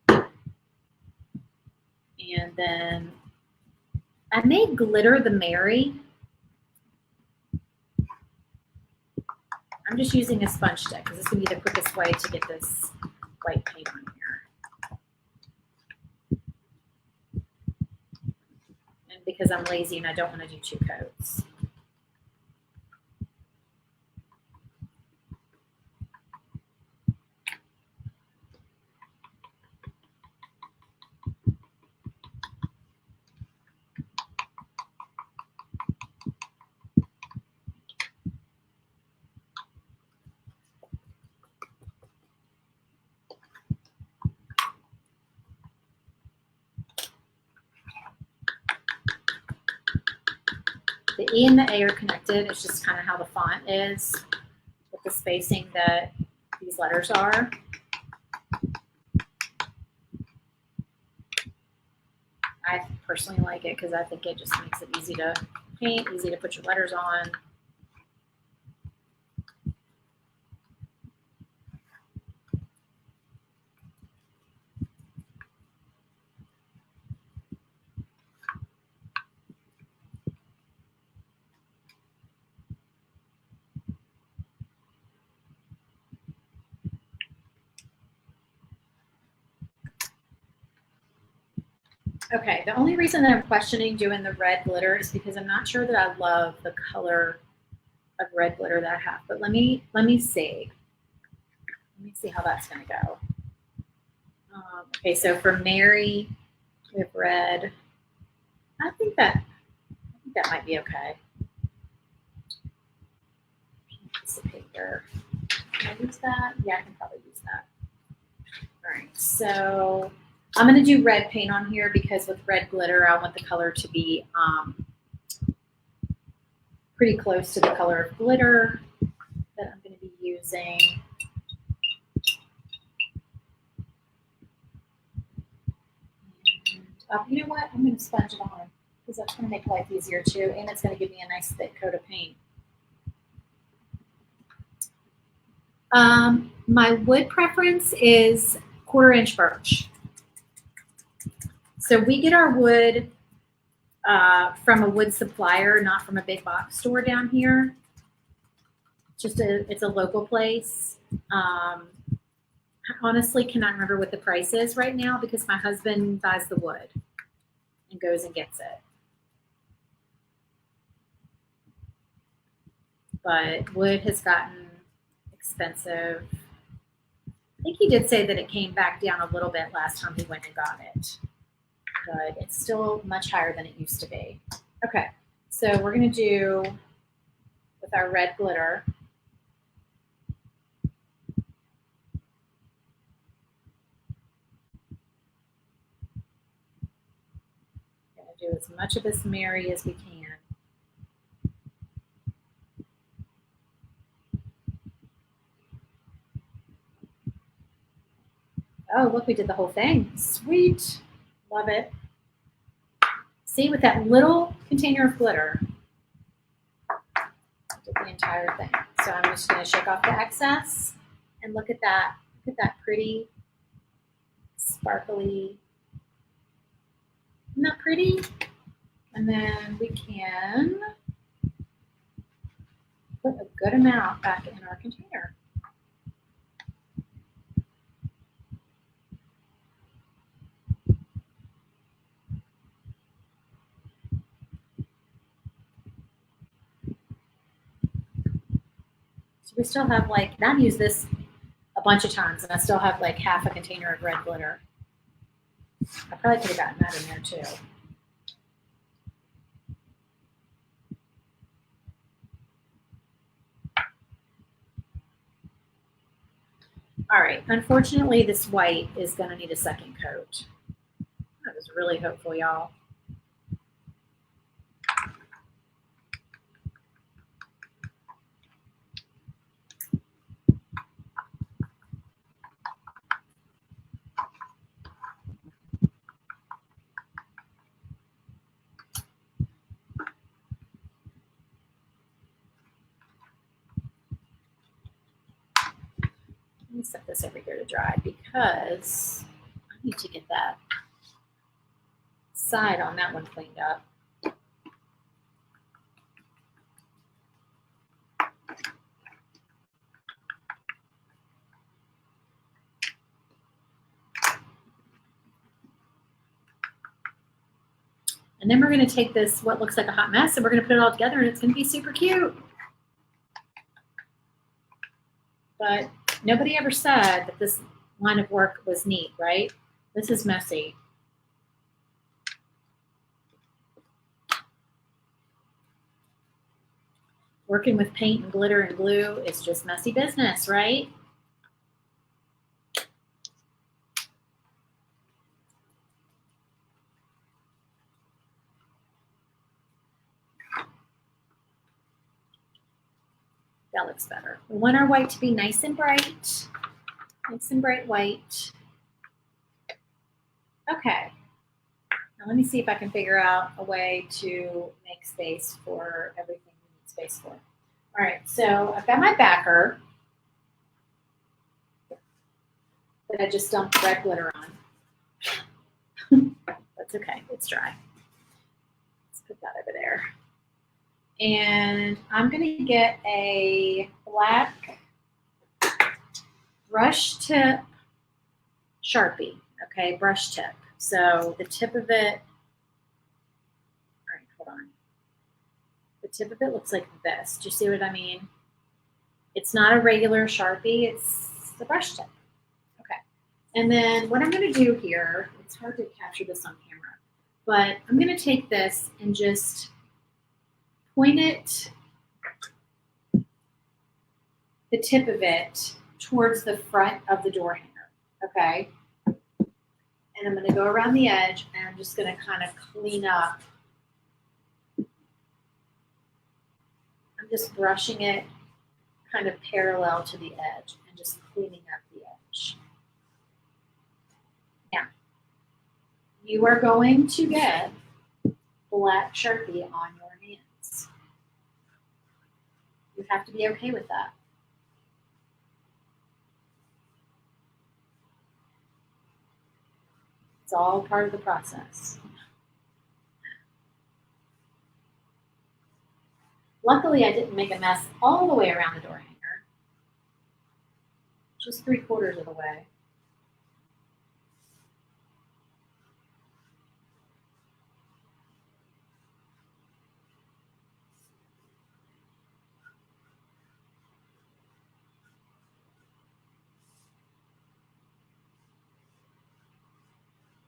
And then I may glitter the Mary. I'm just using a sponge stick because this is going to be the quickest way to get this white paint on here. And because I'm lazy and I don't want to do 2 coats. The E and the A are connected. It's just kind of how the font is with the spacing that these letters are. I personally like it because I think it just makes it easy to paint, easy to put your letters on. Okay, the only reason that I'm questioning doing the red glitter is because I'm not sure that I love the color of red glitter that I have. But let me see. Let me see how that's going to go. Okay, so for Mary, we have red. I think that might be okay. Piece of paper. Can I use that? Yeah, I can probably use that. All right, so I'm going to do red paint on here because with red glitter, I want the color to be pretty close to the color of glitter that I'm going to be using. And, you know what? I'm going to sponge it on because that's going to make life easier too, and it's going to give me a nice thick coat of paint. My wood preference is 1/4 inch birch. So we get our wood from a wood supplier, not from a big box store down here. It's a local place. I honestly cannot remember what the price is right now because my husband buys the wood and goes and gets it. But wood has gotten expensive. I think he did say that it came back down a little bit last time he went and got it, but it's still much higher than it used to be. Okay, so we're going to do with our red glitter. We're going to do as much of this Mary as we can. Oh, look, we did the whole thing. Sweet. Love it. See, with that little container of glitter, I did the entire thing. So I'm just going to shake off the excess and look at that. Look at that pretty, sparkly. Isn't that pretty? And then we can put a good amount back in our container. So we still have like, I've used this a bunch of times and I still have like half a container of red glitter. I probably could have gotten that in there too. All right, unfortunately this white is gonna need a second coat. I was really hopeful, y'all. Let me set this over here to dry because I need to get that side on that one cleaned up. And then we're going to take this, what looks like a hot mess, and we're going to put it all together and it's going to be super cute. But nobody ever said that this line of work was neat, right? This is messy. Working with paint and glitter and glue is just messy business, right? That looks better. We want our white to be nice and bright white. Okay. Now let me see if I can figure out a way to make space for everything we need space for. All right, so I've got my backer that I just dumped red glitter on. That's okay, it's dry. Let's put that over there. And I'm going to get a black brush tip Sharpie, okay, brush tip. So the tip of it, all right, hold on. The tip of it looks like this. Do you see what I mean? It's not a regular Sharpie, it's the brush tip. Okay. And then what I'm going to do here, it's hard to capture this on camera, but I'm going to take this and just point it, the tip of it, towards the front of the door hanger, okay? And I'm going to go around the edge, and I'm just going to kind of clean up. I'm just brushing it kind of parallel to the edge and just cleaning up the edge. Now, you are going to get black Sharpie on your hands. You have to be okay with that. It's all part of the process. Luckily, I didn't make a mess all the way around the door hanger, just 3/4 of the way.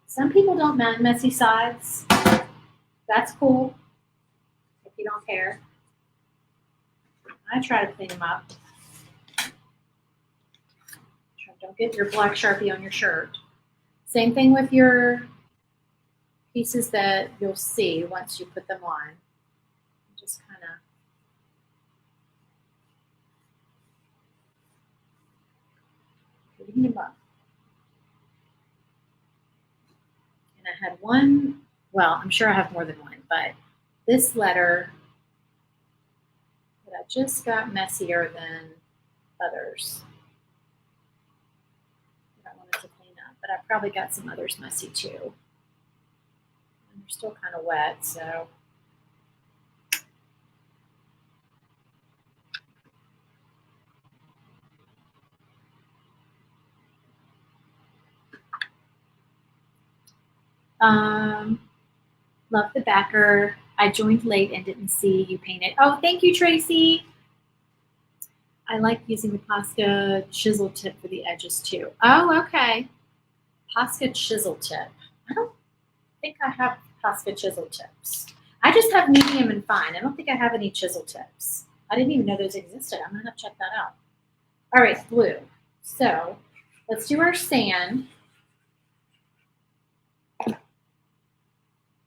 Some people don't mind messy sides. That's cool if you don't care. I try to clean them up. Don't get your black Sharpie on your shirt. Same thing with your pieces that you'll see once you put them on. Just kind of clean them up. And I had one, well, I'm sure I have more than one, but this letter that I just got messier than others. I wanted to clean up, but I probably got some others messy too. And they're still kind of wet, so. Love the backer. I joined late and didn't see you paint it. Oh, thank you, Tracy. I like using the Posca chisel tip for the edges too. Oh, okay. Posca chisel tip. I don't think I have Posca chisel tips. I just have medium and fine. I don't think I have any chisel tips. I didn't even know those existed. I'm gonna have to check that out. All right, blue. So let's do our sand.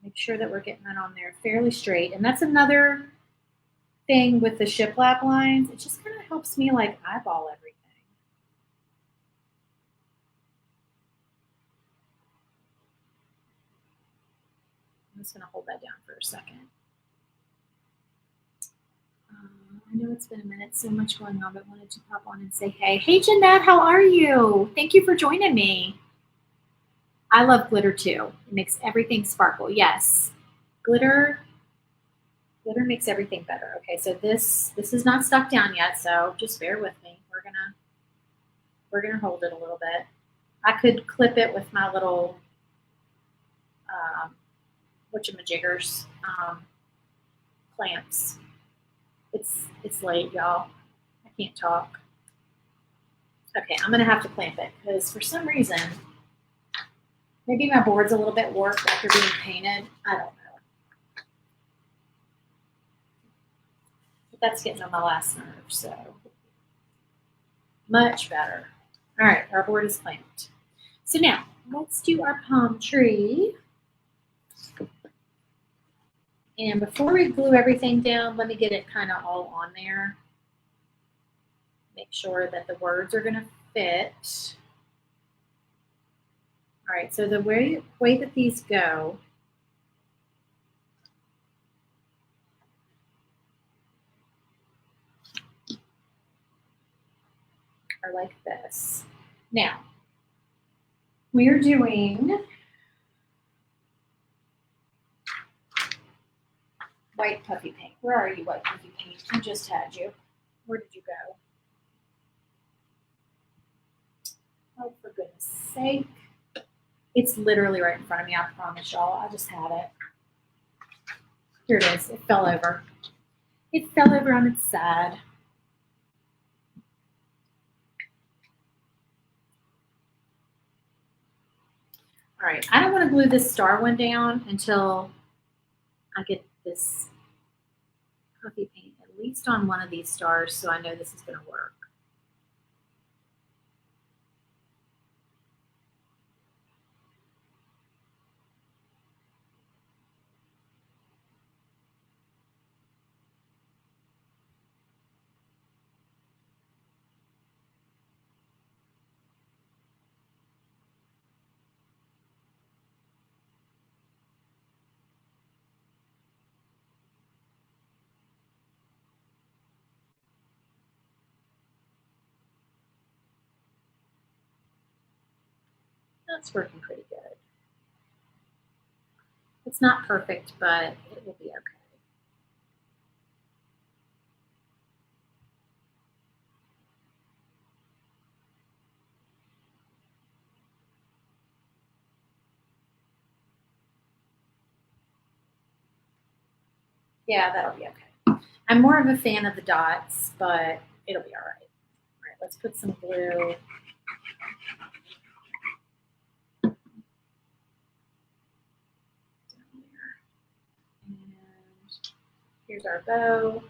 Make sure that we're getting that on there fairly straight. And that's another thing with the shiplap lines. It just kind of helps me like eyeball everything. I'm just going to hold that down for a second. I know it's been a minute, so much going on, but wanted to pop on and say hey. Hey, Jeanette, how are you? Thank you for joining me. I love glitter too. It makes everything sparkle. Yes, glitter makes everything better. Okay, so this is not stuck down yet, so just bear with me. We're gonna hold it a little bit. I could clip it with my little whatchamajiggers clamps. It's late, y'all. I can't talk. Okay, I'm gonna have to clamp it because for some reason, maybe my board's a little bit warped after being painted. I don't know. But that's getting on my last nerve, so much better. All right, our board is clamped. So now let's do our palm tree. And before we glue everything down, let me get it kind of all on there. Make sure that the words are going to fit. All right, so the way that these go are like this. Now, we are doing white puffy paint. Where are you, white puffy paint? I just had you. Where did you go? Oh, for goodness sake. It's literally right in front of me, I promise y'all. I just had it. Here it is. It fell over. It fell over on its side. All right, I don't want to glue this star one down until I get this puffy paint at least on one of these stars so I know this is going to work. That's working pretty good. It's not perfect, but it will be okay. Yeah, that'll be okay. I'm more of a fan of the dots, but it'll be all right. All right, let's put some glue. Down there. And here's our bow.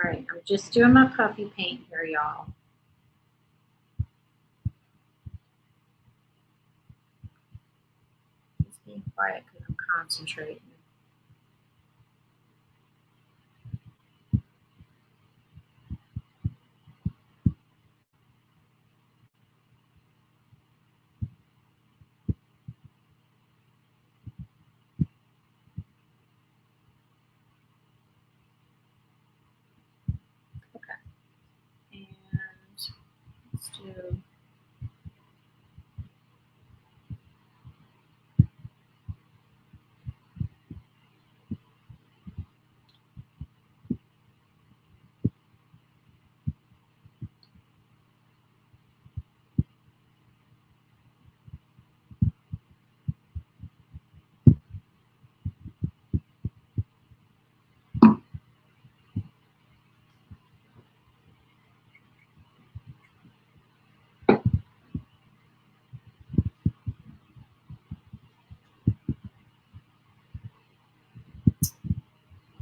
All right, I'm just doing my puffy paint here, y'all. Just being quiet because I'm concentrating. Okay. And let's do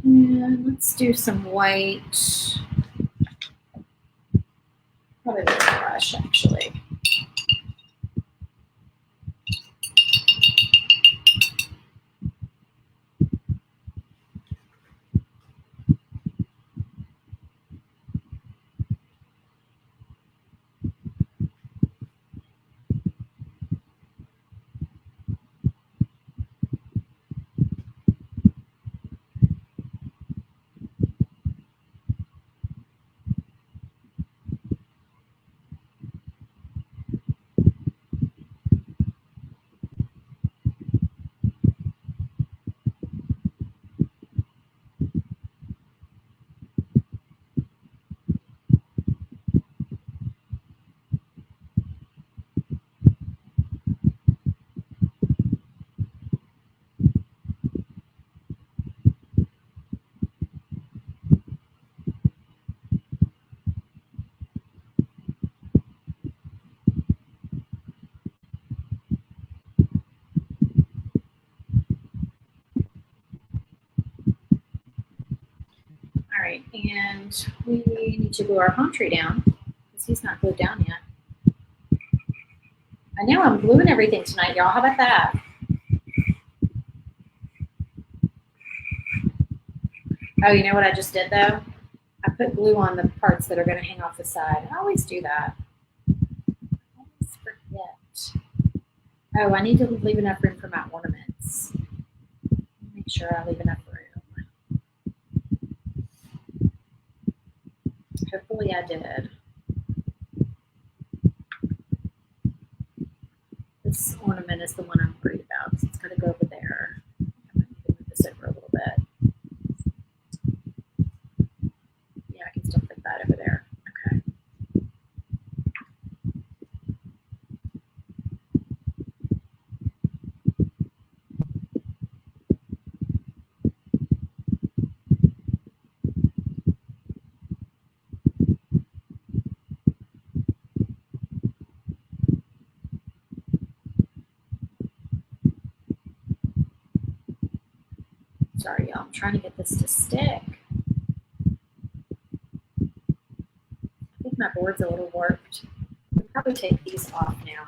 and let's do some white. Probably with a brush, actually. right, and we need to glue our palm tree down because he's not glued down yet. I know I'm gluing everything tonight, y'all. How about that? Oh, you know what I just did though? I put glue on the parts that are going to hang off the side. I always do that. I always forget. Oh, I need to leave enough room for my ornaments. Make sure I leave enough room. Hopefully I did. This ornament is the one I'm worried about because it's got to go over there. I might need to move this over a little bit. Yeah, I can still fit that over there. Okay. Sorry, y'all. I'm trying to get this to stick. I think my board's a little warped. I'll probably take these off now.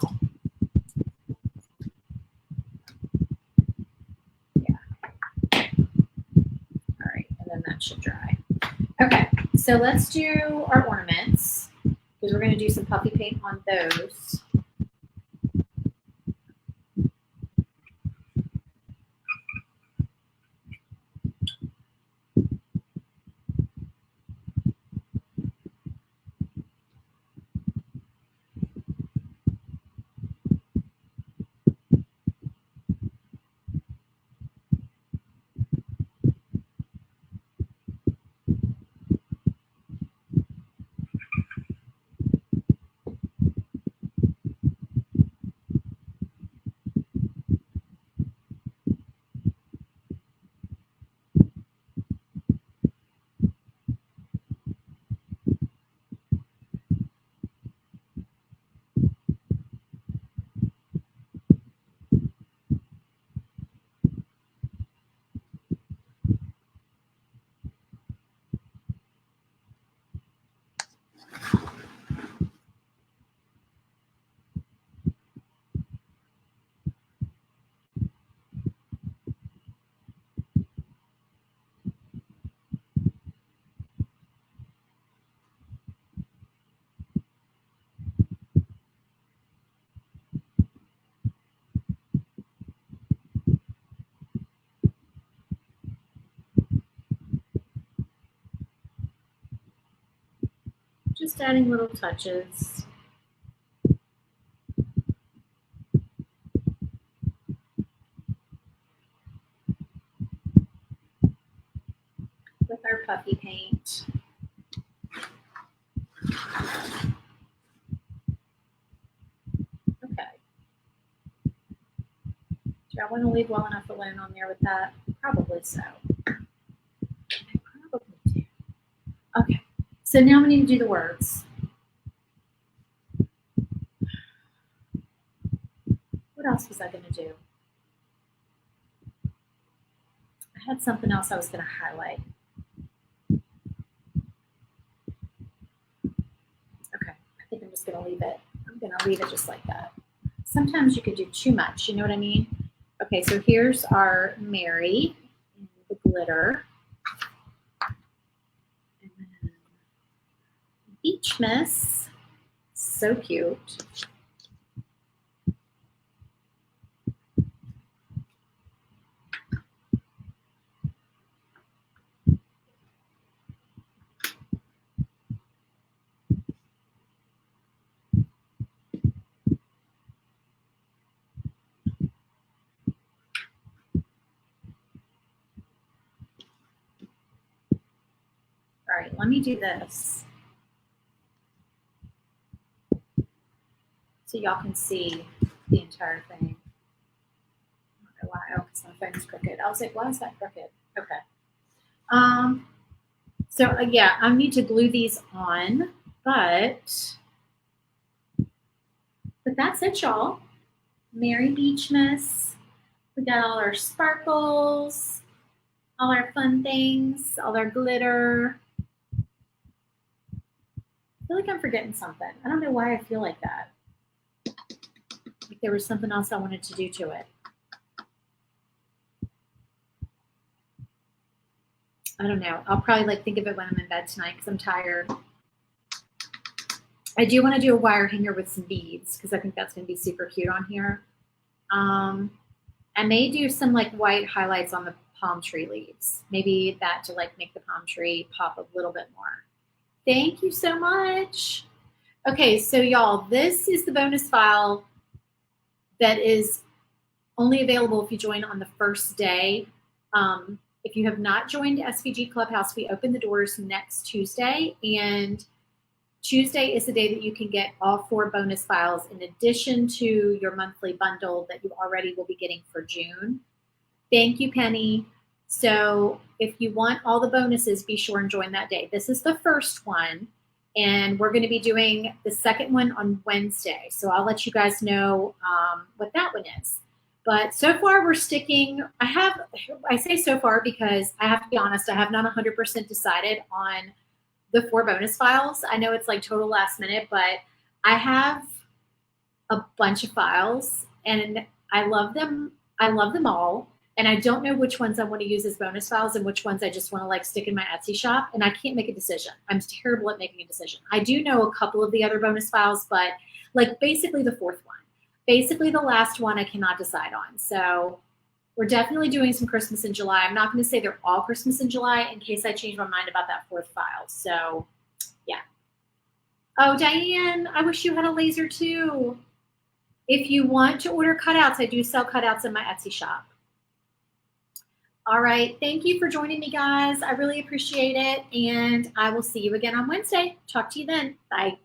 Yeah. All right, and then that should dry. Okay, so let's do our ornaments because we're going to do some puffy paint on those. Just adding little touches. With our puffy paint. Okay. Do I want to leave well enough alone on there with that? Probably so. I probably do. Okay. So now we need to do the words. What else was I going to do? I had something else I was going to highlight. Okay. I think I'm just going to leave it. I'm going to leave it just like that. Sometimes you could do too much. You know what I mean? Okay. So here's our Mary and the glitter. And then Beachmas. So cute. All right, let me do this so y'all can see the entire thing. I don't know why. Oh, because my phone is crooked. I was like, why is that crooked? Okay. So yeah, I need to glue these on, but that's it, y'all. Merry Beachmas. We got all our sparkles, all our fun things, all our glitter. I feel like I'm forgetting something. I don't know why I feel like that. Like there was something else I wanted to do to it. I don't know. I'll probably like think of it when I'm in bed tonight because I'm tired. I do want to do a wire hanger with some beads because I think that's going to be super cute on here. Um, I may do some like white highlights on the palm tree leaves. Maybe that to like make the palm tree pop a little bit more. Thank you so much. Okay, so y'all, this is the bonus file that is only available if you join on the first day. If you have not joined SVG Clubhouse, we open the doors next Tuesday, and Tuesday is the day that you can get all 4 bonus files in addition to your monthly bundle that you already will be getting for June. Thank you, Penny. So if you want all the bonuses, be sure and join that day. This is the first one, and we're going to be doing the second one on Wednesday. So I'll let you guys know what that one is. But so far we're sticking, I say so far because I have to be honest, I have not 100% decided on the 4 bonus files. I know it's like total last minute, but I have a bunch of files and I love them. I love them all. And I don't know which ones I want to use as bonus files and which ones I just want to like stick in my Etsy shop. And I can't make a decision. I'm terrible at making a decision. I do know a couple of the other bonus files, but like basically the 4th one. Basically the last one I cannot decide on. So we're definitely doing some Christmas in July. I'm not going to say they're all Christmas in July in case I change my mind about that 4th file. So yeah. Oh, Diane, I wish you had a laser too. If you want to order cutouts, I do sell cutouts in my Etsy shop. All right. Thank you for joining me, guys. I really appreciate it. And I will see you again on Wednesday. Talk to you then. Bye.